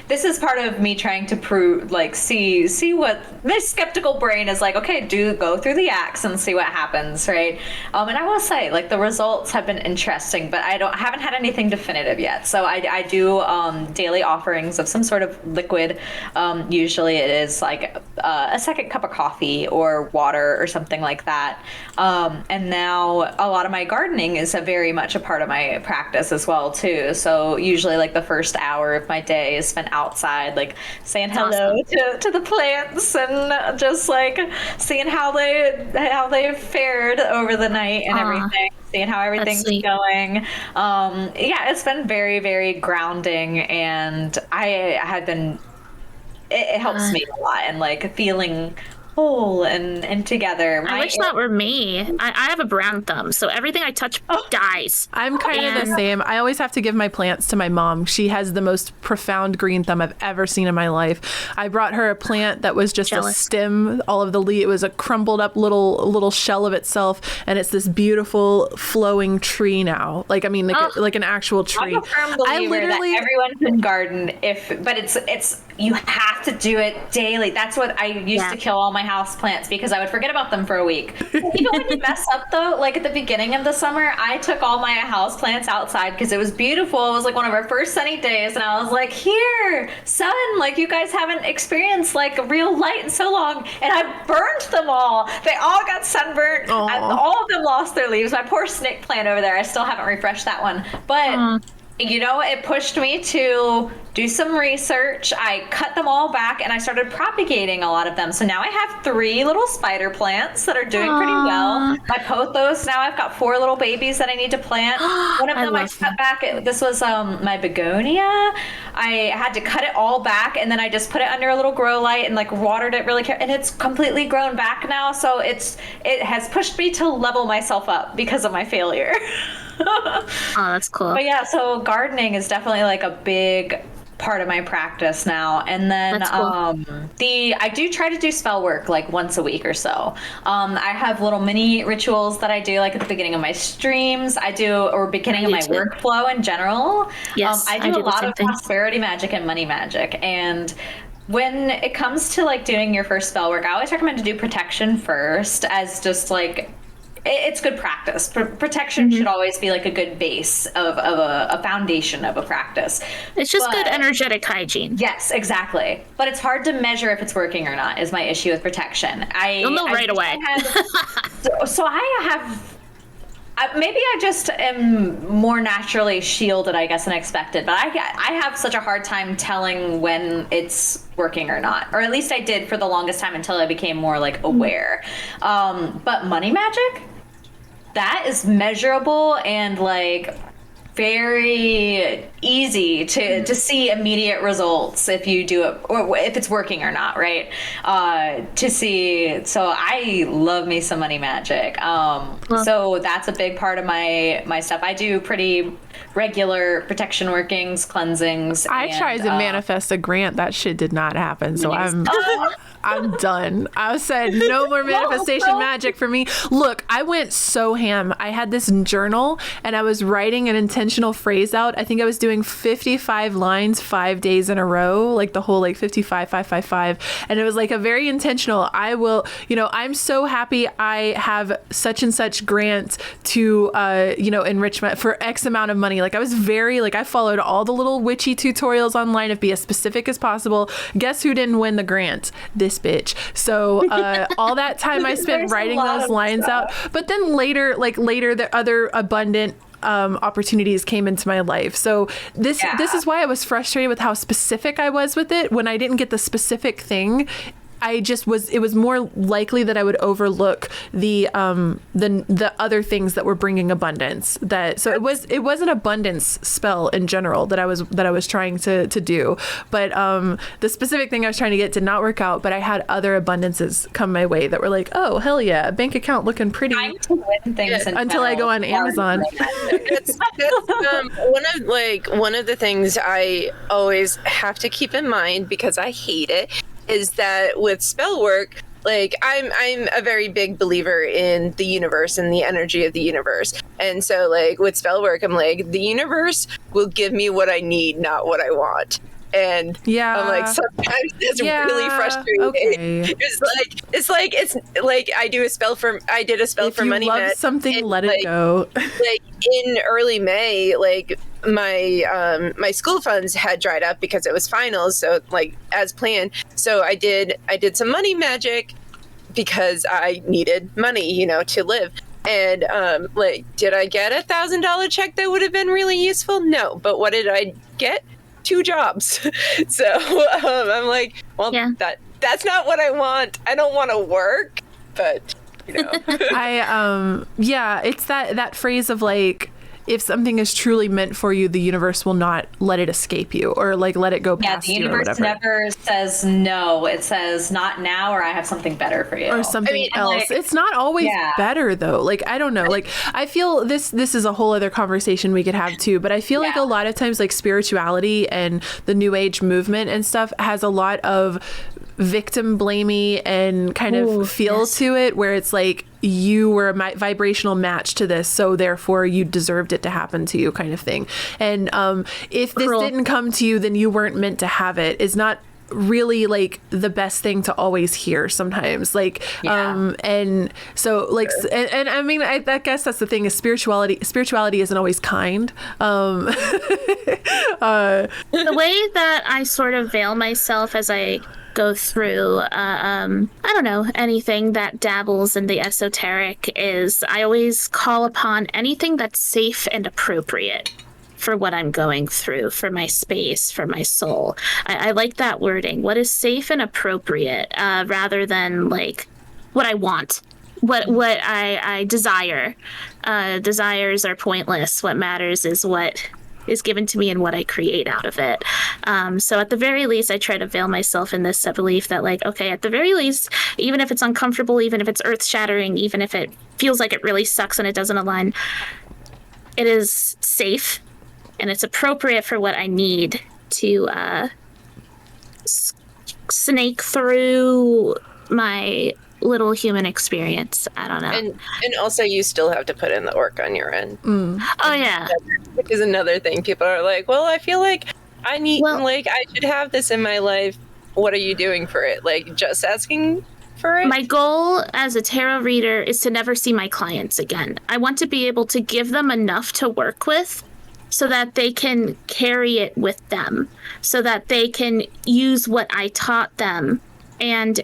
this is part of me trying to prove, like, see what my skeptical brain is like. Okay, go through the acts and see what happens, right? And I will say, like, the results have been interesting, but I haven't had anything definitive yet. So I do daily offerings of some sort of liquid. Usually it is like a second cup of coffee or water or something like that. And now a lot of my gardening is very much a part of my practice as well too. So usually like the first hour of my day is spent outside, like saying hello to the plants and just like seeing how they've fared over the night and everything. Seeing how everything's going. Yeah, it's been very, very grounding, and I have been. It helps me a lot, and like feeling whole and together. I wish that were me. I have a brown thumb, so everything I touch dies. I'm kind of the same. I always have to give my plants to my mom. She has the most profound green thumb I've ever seen in my life. I brought her a plant that was just a stem, all of the leaves. It was a crumbled up little shell of itself, and it's this beautiful flowing tree now. Like, I mean, like an actual tree. I'm a firm believer that everyone can garden, but it's you have to do it daily. That's what I used to kill all my house plants, because I would forget about them for a week. Even when you mess up though, like at the beginning of the summer, I took all my house plants outside because it was beautiful. It was like one of our first sunny days, and I was like, here, sun, like you guys haven't experienced like a real light in so long. And I burned them all. They all got sunburnt. All of them lost their leaves. My poor snake plant over there, I still haven't refreshed that one. But you know, it pushed me to do some research. I cut them all back and I started propagating a lot of them. So now I have 3 little spider plants that are doing pretty well. My pothos, now I've got 4 little babies that I need to plant. One of them I cut back. This was my begonia. I had to cut it all back, and then I just put it under a little grow light and like watered it really carefully, and it's completely grown back now. So it has pushed me to level myself up because of my failure. Oh, that's cool. But yeah, so gardening is definitely like a big part of my practice now. And then I do try to do spell work like once a week or so. I have little mini rituals that I do like at the beginning of my streams. Or beginning of my workflow in general. Yes, I do a lot of prosperity magic and money magic. And when it comes to like doing your first spell work, I always recommend to do protection first, as just like it's good practice. Protection should always be like a good base of a foundation of a practice. It's just good energetic hygiene. Yes, exactly. But it's hard to measure if it's working or not, is my issue with protection. You'll know right away. So I have... maybe I just am more naturally shielded, I guess, than expected. But I have such a hard time telling when it's working or not. Or at least I did for the longest time until I became more like aware. But money magic, that is measurable, and like very easy to see immediate results if you do it, or if it's working or not, right? To see. So I love me some money magic. So that's a big part of my stuff. I do pretty regular protection workings, cleansings. I tried to manifest a grant. That shit did not happen. So I'm done. I said no more manifestation magic for me. Look, I went so ham. I had this journal and I was writing an intentional phrase out. I think I was doing 55 lines 5 days in a row, like the whole like 55, 555. And it was like a very intentional, I will, I'm so happy I have such and such grant to, enrichment for X amount of money. Like I was very, I followed all the little witchy tutorials online of be as specific as possible. Guess who didn't win the grant? This bitch. So all that time I spent writing those lines out. But then later the other abundant opportunities came into my life. So this is why I was frustrated with how specific I was with it. When I didn't get the specific thing, it was more likely that I would overlook the other things that were bringing abundance. It was an abundance spell in general that I was trying to do. But the specific thing I was trying to get did not work out, but I had other abundances come my way that were like, oh hell yeah, bank account looking pretty. Trying to win things until I go on Amazon. That's one of the things I always have to keep in mind, because I hate it, is that with spell work, I'm a very big believer in the universe and the energy of the universe. And so with spell work, I'm like, the universe will give me what I need, not what I want. And I'm like, sometimes that's really frustrating. Okay. It's like I did a spell for money. If you love something, let it go. In early May, my school funds had dried up because it was finals, so as planned. So I did some money magic because I needed money, to live. And did I get $1,000 check that would have been really useful? No. But what did I get? 2 jobs. So I'm like, well, that's not what I want. I don't want to work, but it's that phrase of if something is truly meant for you, the universe will not let it escape you or let it go past you. Yeah, the universe never says no. It says not now, or I have something better for you. Or something else. It's not always better though. I don't know. I feel this is a whole other conversation we could have too, but I feel like a lot of times spirituality and the new age movement and stuff has a lot of victim blamey and kind of feel to it, where it's you were a vibrational match to this, so therefore you deserved it to happen to you, kind of thing. And if this didn't come to you, then you weren't meant to have it, is not really the best thing to always hear sometimes. And so and I mean, I guess that's the thing, is spirituality isn't always kind. The way that I sort of veil myself as I go through I don't know, anything that dabbles in the esoteric, is I always call upon anything that's safe and appropriate for what I'm going through, for my space, for my soul. I like that wording. What is safe and appropriate, rather than what I want, what I desire. Desires are pointless. What matters is what is given to me and what I create out of it. So at the very least, I try to veil myself in this belief that okay, at the very least, even if it's uncomfortable, even if it's earth-shattering, even if it feels like it really sucks and it doesn't align, it is safe and it's appropriate for what I need to snake through my little human experience. I don't know. And also, you still have to put in the work on your end. Oh yeah, which is another thing. People are like, well, I feel like I need I should have this in my life. What are you doing for it? Just asking for it? My goal as a tarot reader is to never see my clients again. I want to be able to give them enough to work with so that they can carry it with them, so that they can use what I taught them and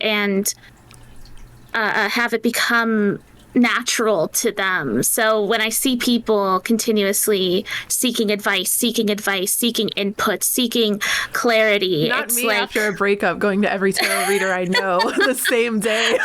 have it become natural to them. So when I see people continuously seeking advice, seeking input, seeking clarity, Not it's me like after a breakup going to every tarot reader I know the same day.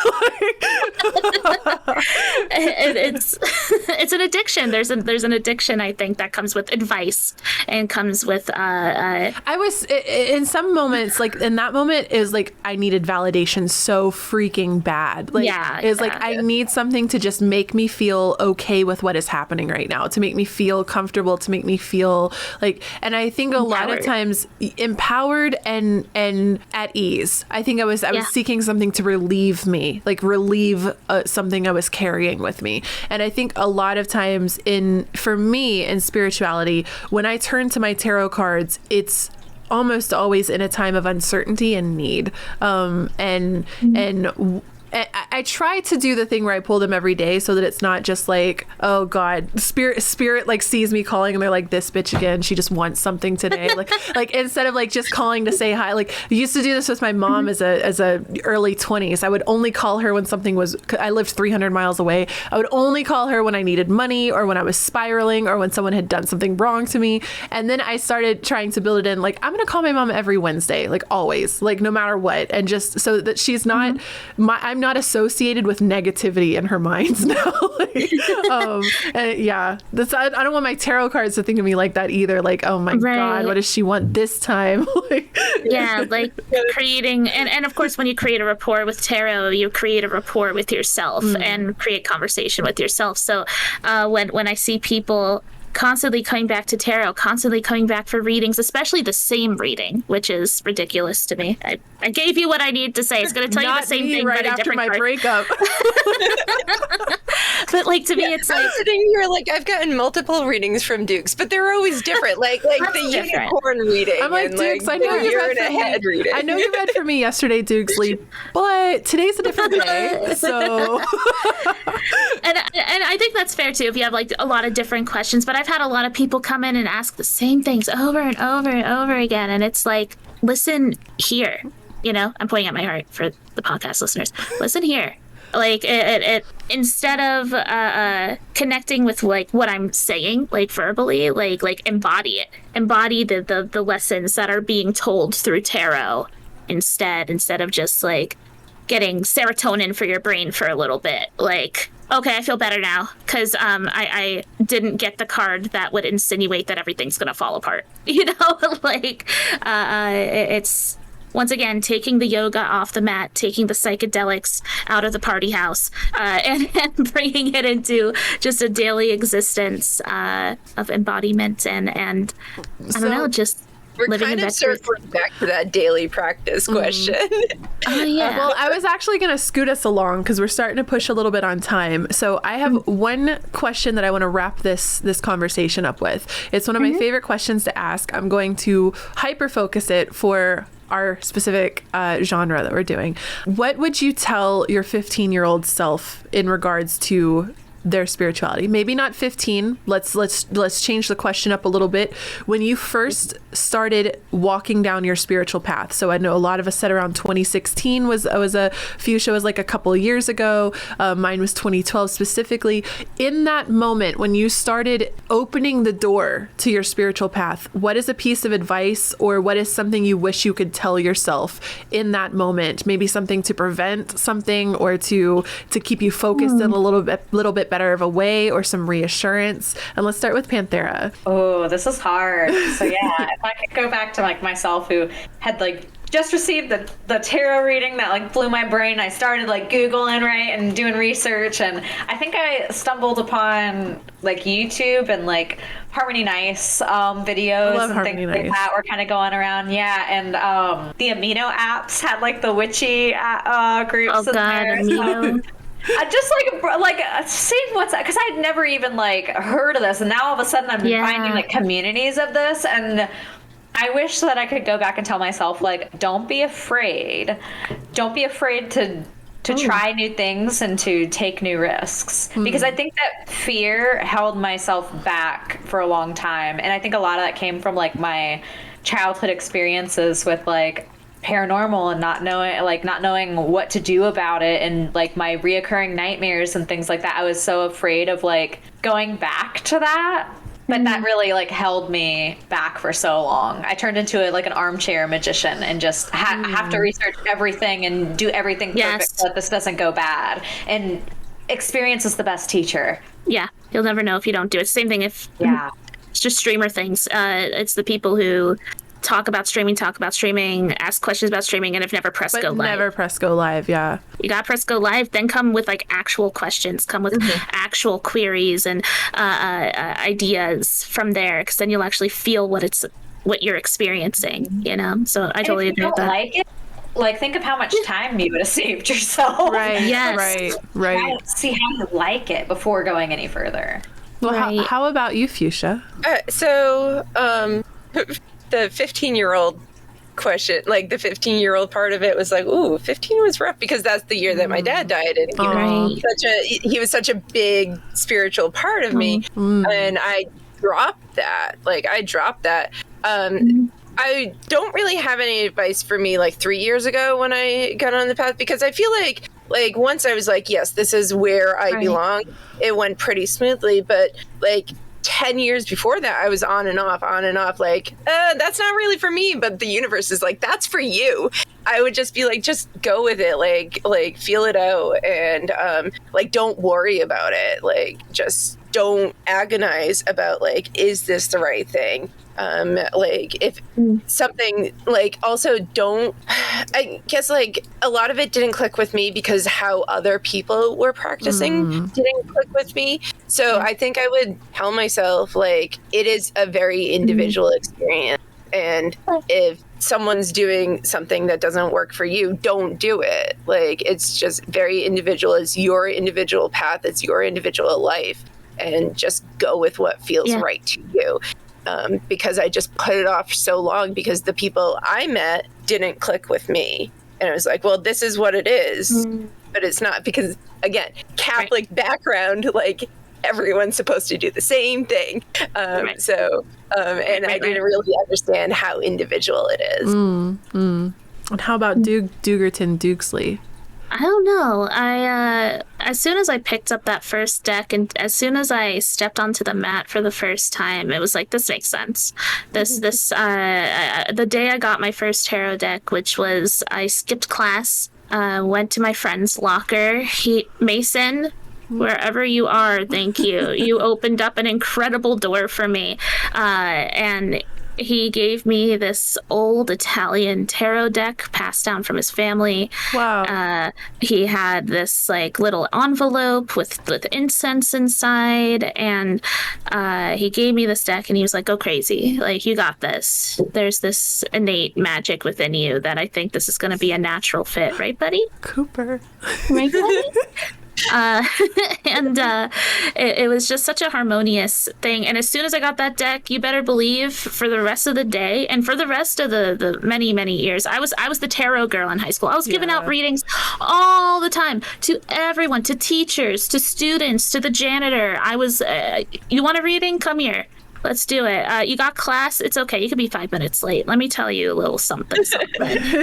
it's an addiction. There's an addiction, I think, that comes with advice and comes with I was in some moments, like in that moment, it was like I needed validation so freaking bad. Like it's like I need something to just make me feel okay with what is happening right now, to make me feel comfortable, to make me feel like, and I think a lot of times empowered and at ease. I think I was seeking something to relieve me, like relieve something I was carrying with me. And I think a lot of times for me in spirituality, when I turn to my tarot cards, it's almost always in a time of uncertainty and need. I try to do the thing where I pull them every day so that it's not just like, oh God, spirit like sees me calling and they're like, this bitch again, she just wants something today. like instead of like just calling to say hi, like I used to do this with my mom as a early 20s. I would only call her when something was, I lived 300 miles away. I would only call her when I needed money or when I was spiraling or when someone had done something wrong to me. And then I started trying to build it in, like, I'm going to call my mom every Wednesday, like always, like no matter what. And just so that she's not, I'm not associated with negativity in her mind now. I don't want my tarot cards to think of me like that either. Like, oh my God, what does she want this time? like creating, and of course, when you create a rapport with tarot, you create a rapport with yourself and create conversation with yourself. So when I see people constantly coming back to tarot, constantly coming back for readings, especially the same reading, which is ridiculous to me. I gave you what I need to say. It's going to tell you the same thing, right but a after different my card. breakup. But like to me, it's like sitting here like I've gotten multiple readings from Dukes, but they're always different. Like the unicorn reading. I'm like, Dukes, I know you read for me. I know you read for me yesterday, Dukesley, but today's a different day. So, and I think that's fair too. If you have like a lot of different questions, but I've had a lot of people come in and ask the same things over and over and over again, and it's like, listen here. I'm pointing at my heart for the podcast listeners. Listen here. Like it instead of connecting with like what I'm saying, like verbally, like embody it. Embody the lessons that are being told through tarot instead of just like getting serotonin for your brain for a little bit. Like, okay, I feel better now because I didn't get the card that would insinuate that everything's gonna fall apart. It's once again taking the yoga off the mat, taking the psychedelics out of the party house, and bringing it into just a daily existence of embodiment and I don't know, just we're living kind in of that truth. circling back to that daily practice question. Oh yeah. Well, I was actually going to scoot us along because we're starting to push a little bit on time. So I have one question that I want to wrap this conversation up with. It's one of my favorite questions to ask. I'm going to hyper focus it for our specific genre that we're doing. What would you tell your 15-year-old self in regards to their spirituality? Maybe not 15. Let's change the question up a little bit. When you first started walking down your spiritual path, so I know a lot of us said around 2016 was a few shows, like a couple of years ago. Mine was 2012 specifically. In that moment, when you started opening the door to your spiritual path, what is a piece of advice or what is something you wish you could tell yourself in that moment? Maybe something to prevent something or to keep you focused in a little bit better of a way, or some reassurance. And let's start with Panthera. Oh, this is hard. So yeah, if I could go back to like myself who had like just received the tarot reading that like blew my brain. I started like Googling, right, and doing research, and I think I stumbled upon like YouTube and like Harmony Nice videos and things like that were kind of going around. Yeah, and the amino apps had like the witchy groups in there. Amino. I just like seeing what's because I'd never even like heard of this, and now all of a sudden I'm finding like communities of this, and I wish that I could go back and tell myself like, don't be afraid to try new things and to take new risks, because I think that fear held myself back for a long time, and I think a lot of that came from like my childhood experiences with like paranormal and not knowing what to do about it, and like my reoccurring nightmares and things like that. I was so afraid of like going back to that. But that really like held me back for so long. I turned into like an armchair magician and just have to research everything and do everything perfect so that this doesn't go bad. And experience is the best teacher. Yeah, you'll never know if you don't do it. Same thing if it's just streamer things. It's the people who talk about streaming, ask questions about streaming, and have never pressed go live. Never press go live, yeah. You gotta press go live, then come with like actual questions, come with actual queries and ideas from there, because then you'll actually feel what you're experiencing, you know? So I totally agree with that. Like it, like think of how much time you would have saved yourself. Right, yes. right. See how you like it before going any further. Well, how about you, Fuchsia? The 15-year-old question, like the 15-year-old part of it was like, ooh, 15 was rough, because that's the year that my dad died, and he was such a big spiritual part of me, and I dropped that. I don't really have any advice for me like 3 years ago when I got on the path, because I feel like once I was like, yes, this is where I belong, it went pretty smoothly, but like 10 years before that, I was on and off, like, that's not really for me, but the universe is like, that's for you. I would just be like, just go with it, like feel it out, and like, don't worry about it. Like, just don't agonize about like, is this the right thing? Like if something, like, also don't, I guess like a lot of it didn't click with me because how other people were practicing didn't click with me. So I think I would tell myself like, it is a very individual experience. And if someone's doing something that doesn't work for you, don't do it. Like, it's just very individual. It's your individual path. It's your individual life. And just go with what feels right to you. Because I just put it off so long because the people I met didn't click with me. And I was like, well, this is what it is. But it's not, because, again, Catholic background, like, everyone's supposed to do the same thing. So, and I didn't really understand how individual it is. And how about Dugerton Dukesley? I don't know. As soon as I picked up that first deck, and as soon as I stepped onto the mat for the first time, it was like, this makes sense. The day I got my first tarot deck, which was, I skipped class, went to my friend's locker. Mason, wherever you are, thank you. You opened up an incredible door for me. And he gave me this old Italian tarot deck passed down from his family. Wow. He had this like little envelope with incense inside, and he gave me this deck, and he was like, go crazy. Like, you got this. There's this innate magic within you that I think this is going to be a natural fit. Right, buddy? Cooper. Right, buddy? And it was just such a harmonious thing. And as soon as I got that deck, you better believe for the rest of the day and for the rest of the many, many years, I was the tarot girl in high school. I was giving out readings all the time to everyone, to teachers, to students, to the janitor. I was, you want a reading? Come here. Let's do it. You got class? It's okay. You could be 5 minutes late. Let me tell you a little something.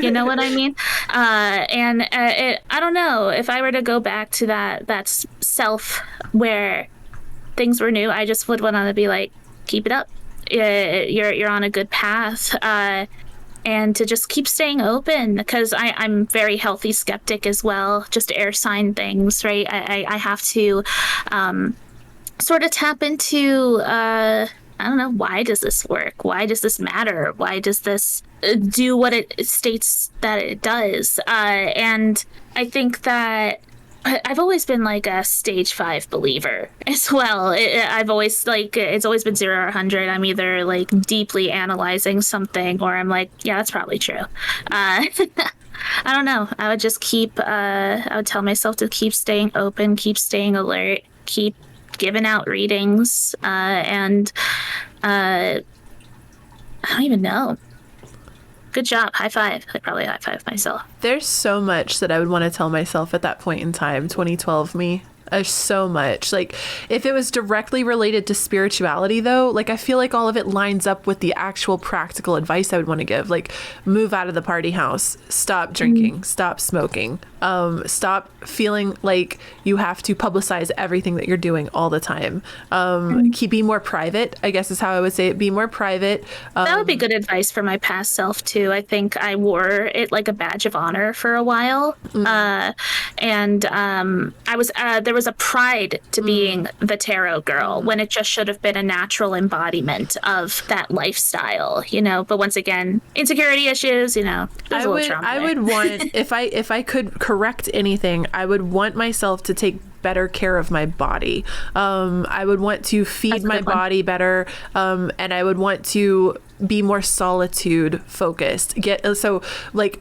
You know what I mean? I don't know. If I were to go back to that self where things were new, I just would want to be like, keep it up. You're on a good path. And to just keep staying open, because I'm very healthy skeptic as well. Just air sign things, right? I have to sort of tap into I don't know, why does this work? Why does this matter? Why does this do what it states that it does? And I think that I've always been like a stage 5 believer as well. I've always like, it's always been 0 or 100. I'm either like deeply analyzing something, or I'm like, yeah, that's probably true. I don't know. I would just I would tell myself to keep staying open, keep staying alert, keep giving out readings, and I don't even know. Good job. High five. I'd probably high five myself. There's so much that I would want to tell myself at that point in time, 2012 me. So much. Like, if it was directly related to spirituality, though, like, I feel like all of it lines up with the actual practical advice I would want to give. Like, move out of the party house, stop drinking, stop smoking, stop feeling like you have to publicize everything that you're doing all the time. Be more private, I guess is how I would say it. Be more private. That would be good advice for my past self too. I think I wore it like a badge of honor for a while. And I was there was a pride to being the tarot girl when it just should have been a natural embodiment of that lifestyle, you know. But once again, insecurity issues, you know. I would want, if I could correct anything, I would want myself to take better care of my body. I would want to feed my body better, and I would want to be more solitude focused.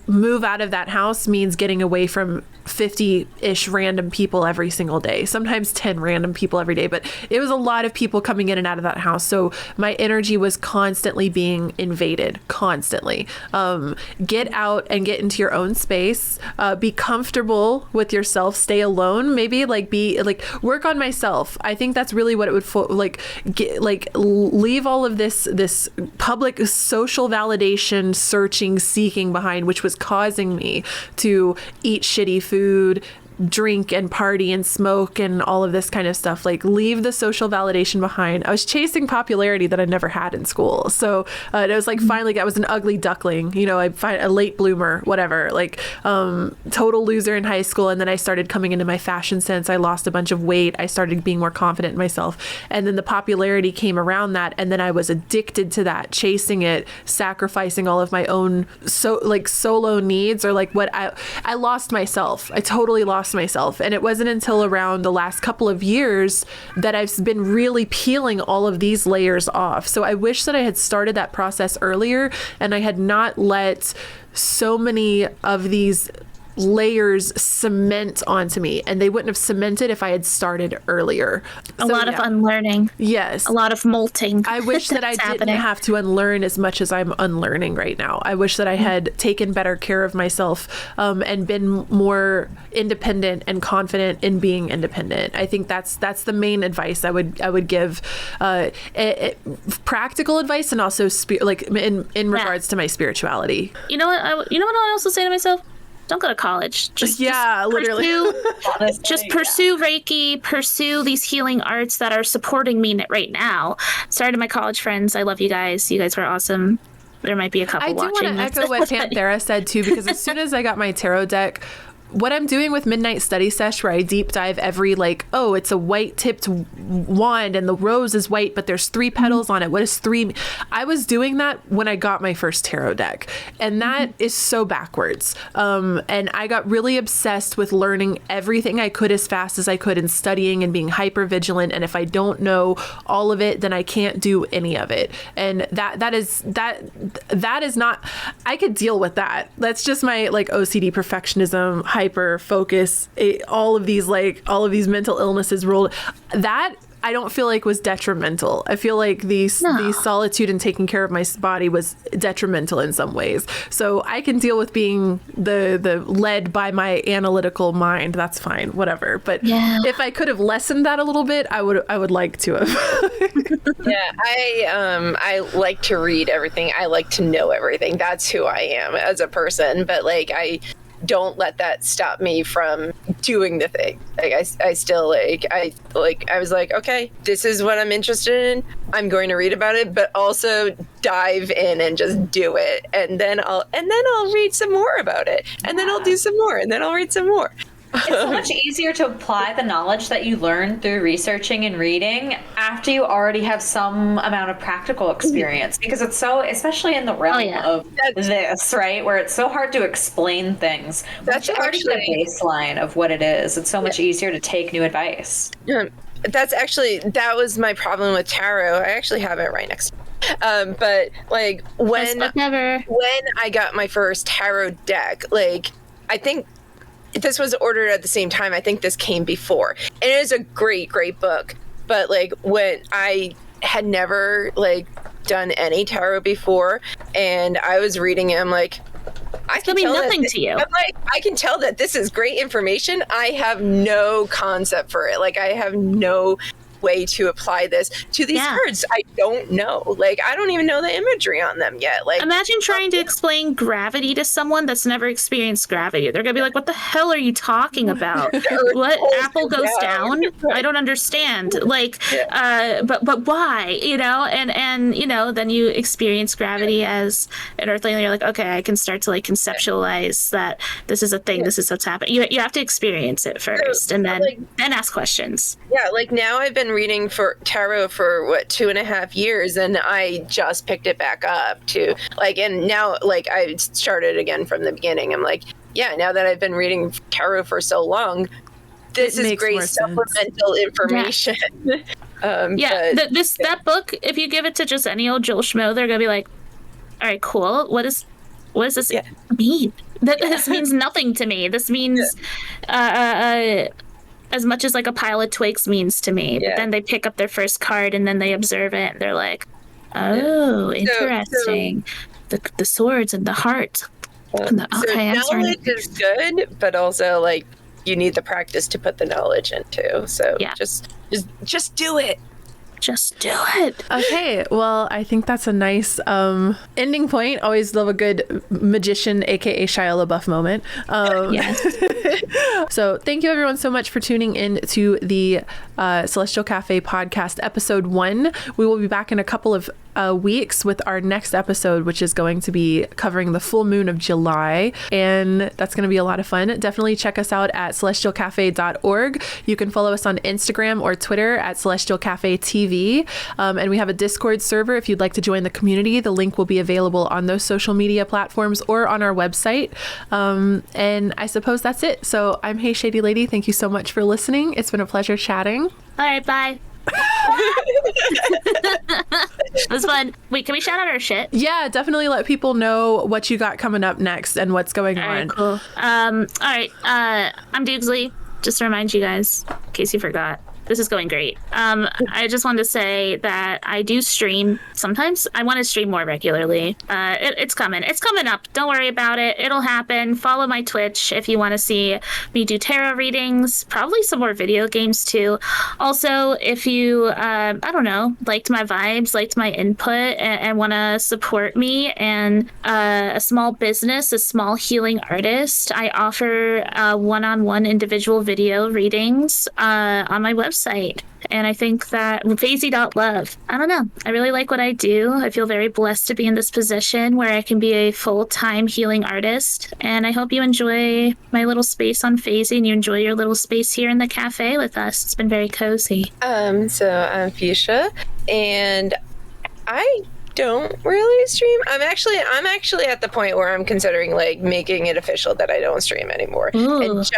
Move out of that house means getting away from 50-ish random people every single day, sometimes 10 random people every day, but it was a lot of people coming in and out of that house. So my energy was constantly being invaded, constantly. Get out and get into your own space, be comfortable with yourself, stay alone, maybe work on myself. I think that's really what it would leave all of this public social validation seeking behind, which was causing me to eat shitty food, drink and party and smoke and all of this kind of stuff. Like, leave the social validation behind. I was chasing popularity that I never had in school. So it was like, finally, I was an ugly duckling, you know, a late bloomer, whatever, like total loser in high school. And then I started coming into my fashion sense. I lost a bunch of weight. I started being more confident in myself. And then the popularity came around that. And then I was addicted to that, chasing it, sacrificing all of my own solo needs, or like what I lost myself. I totally lost myself. And it wasn't until around the last couple of years that I've been really peeling all of these layers off. So I wish that I had started that process earlier, and I had not let so many of these layers cement onto me, and they wouldn't have cemented if I had started earlier. A lot of unlearning. Yes. A lot of molting. I wish that I didn't have to unlearn as much as I'm unlearning right now. I wish that I had taken better care of myself, and been more independent and confident in being independent. I think that's the main advice I would give, practical advice, and also in regards to my spirituality. You know what I also say to myself? Don't go to college. Literally. Just pursue Reiki, pursue these healing arts that are supporting me right now. Sorry to my college friends. I love you guys. You guys were awesome. There might be a couple watching. I do want to echo what Panthera said too, because as soon as I got my tarot deck, what I'm doing with Midnight Study Sesh, where I deep dive every, it's a white tipped wand and the rose is white, but there's 3 petals on it. What is 3? I was doing that when I got my first tarot deck, and that is so backwards. And I got really obsessed with learning everything I could as fast as I could, and studying and being hyper vigilant. And if I don't know all of it, then I can't do any of it. And that is not, I could deal with that. That's just my OCD perfectionism, hyper focus, all of these mental illnesses rolled. That I don't feel like was detrimental. I feel like the solitude and taking care of my body was detrimental in some ways. So I can deal with being the led by my analytical mind. That's fine, whatever. But if I could have lessened that a little bit, I would like to have. Yeah, I like to read everything. I like to know everything. That's who I am as a person. But I don't let that stop me from doing the thing. I still I was like, okay, this is what I'm interested in. I'm going to read about it, but also dive in and just do it. And then I'll read some more about it. And then I'll do some more, and then I'll read some more. It's so much easier to apply the knowledge that you learn through researching and reading after you already have some amount of practical experience, because it's so, especially in the realm of this, right, where it's so hard to explain things. That's already the baseline of what it is. It's so much easier to take new advice. That was my problem with tarot. I actually have it right next to me. But when I got my first tarot deck, I think this was ordered at the same time. I think this came before. And it is a great, great book. But when I had never done any tarot before, and I was reading it, I'm like, I can mean nothing to you. I'm like, I can tell that this is great information. I have no concept for it. Like, I have no way to apply this to these cards. I don't know. Like, I don't even know the imagery on them yet. Like, imagine trying to explain gravity to someone that's never experienced gravity. They're gonna be like, what the hell are you talking about? What, apple goes down? I don't understand. Like, but why? You know, and you know, then you experience gravity as an earthling, and you're like, okay, I can start to like conceptualize that this is a thing, this is what's happening. You have to experience it first, and then ask questions. Yeah, like now I've been reading for tarot for 2.5 years, and I just picked it back up to like, and now like I started again from the beginning. I'm like, yeah, now that I've been reading tarot for so long, this is great supplemental information. That book, if you give it to just any old Joel Schmo, they're gonna be like, all right, cool, what does this mean? This means nothing to me. This means as much as like a pile of twigs means to me. But then they pick up their first card and then they observe it and they're like, oh, interesting. The swords and the heart. Knowledge is good, but also like you need the practice to put the knowledge into. So just do it. Just do it. Okay, well, I think that's a nice ending point. Always love a good magician, aka Shia LaBeouf moment. So thank you everyone so much for tuning in to the Celestial Cafe podcast episode 1. We will be back in a couple of weeks with our next episode, which is going to be covering the full moon of July, and that's going to be a lot of fun. Definitely check us out at celestialcafe.org. You can follow us on Instagram or Twitter at Celestial Cafe TV, and we have a Discord server if you'd like to join the community. The link will be available on those social media platforms or on our website, and I suppose that's it. So I'm Hey Shady Lady. Thank you so much for listening. It's been a pleasure chatting. All right, bye. It was fun. Wait, can we shout out our shit? Yeah, definitely let people know what you got coming up next and what's going on. All right, cool. All right, I'm Doogsley. Just to remind you guys, in case you forgot. This is going great. I just wanted to say that I do stream sometimes. I want to stream more regularly. It's coming. It's coming up. Don't worry about it. It'll happen. Follow my Twitch if you want to see me do tarot readings. Probably some more video games too. Also, if you, I don't know, liked my vibes, liked my input, and want to support me and a small business, a small healing artist, I offer one-on-one individual video readings on my website. And I think that Fazy.love, I don't know. I really like what I do. I feel very blessed to be in this position where I can be a full-time healing artist. And I hope you enjoy my little space on Fazy and you enjoy your little space here in the cafe with us. It's been very cozy. So I'm Fuchsia, and I don't really stream. I'm actually at the point where I'm considering like making it official that I don't stream anymore. Ooh. And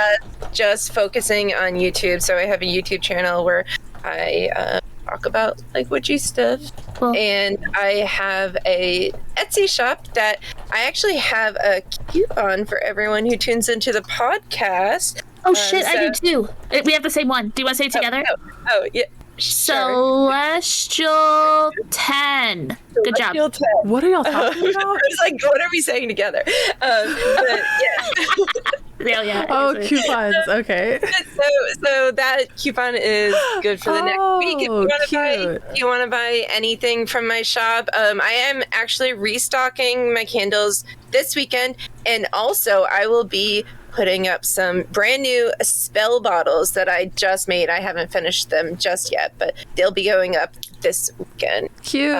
just focusing on YouTube. So I have a YouTube channel where I talk about like witchy stuff. Cool. And I have a Etsy shop that I actually have a coupon for everyone who tunes into the podcast. Oh shit, I do too. We have the same one. Do you want to say it together? Oh yeah. Celestial 10. Good job. 10. What are y'all talking about? I was like, what are we saying together? But yeah. Yeah. Oh, coupons. Okay. So that coupon is good for the next week. If you want to buy anything from my shop, I am actually restocking my candles this weekend, and also I will be putting up some brand new spell bottles that I just made. I haven't finished them just yet, but they'll be going up this weekend. Cute.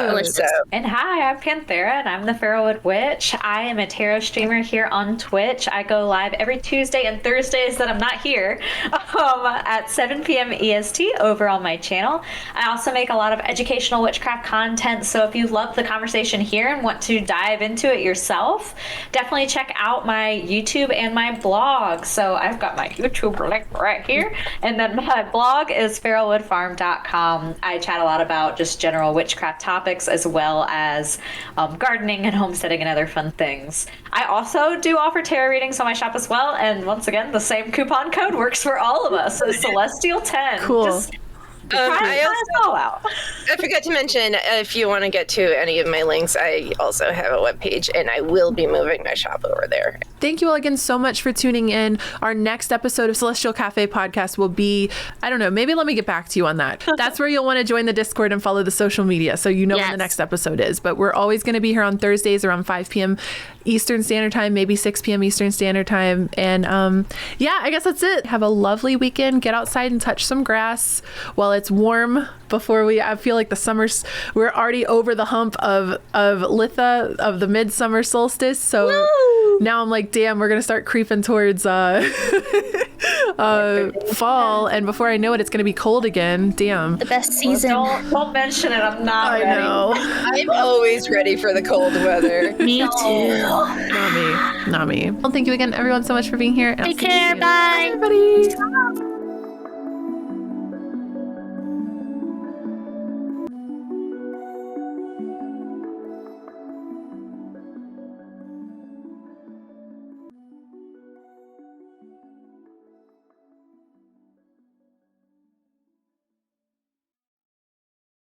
And hi, I'm Panthera, and I'm the Farrowwood Witch. I am a tarot streamer here on Twitch. I go live every Tuesday and Thursdays that I'm not here at 7 p.m. EST over on my channel. I also make a lot of educational witchcraft content, so if you love the conversation here and want to dive into it yourself, definitely check out my YouTube and my blog. So I've got my YouTube link right here, and then my blog is farrowwoodfarm.com. I chat a lot about just general witchcraft topics as well as gardening and homesteading and other fun things. I also do offer tarot readings on my shop as well, and once again, the same coupon code works for all of us. So Celestial 10. Cool. Just I forgot to mention, if you want to get to any of my links, I also have a webpage, and I will be moving my shop over there. Thank you all again so much for tuning in. Our next episode of Celestial Cafe Podcast will be, I don't know, maybe let me get back to you on that. That's where you'll want to join the Discord and follow the social media so you know when the next episode is. But we're always going to be here on Thursdays around 5 p.m. Eastern Standard Time, maybe 6 p.m. Eastern Standard Time. And I guess that's it. Have a lovely weekend. Get outside and touch some grass while it's warm before I feel like we're already over the hump of Litha, of the midsummer solstice. So now I'm like, damn, we're going to start creeping towards fall. And before I know it, it's going to be cold again. Damn. The best season. Don't mention it. I'm not ready. I know. I'm always ready for the cold weather. Me too. Not me. Well, thank you again, everyone, so much for being here. Take care. Bye. Bye, everybody.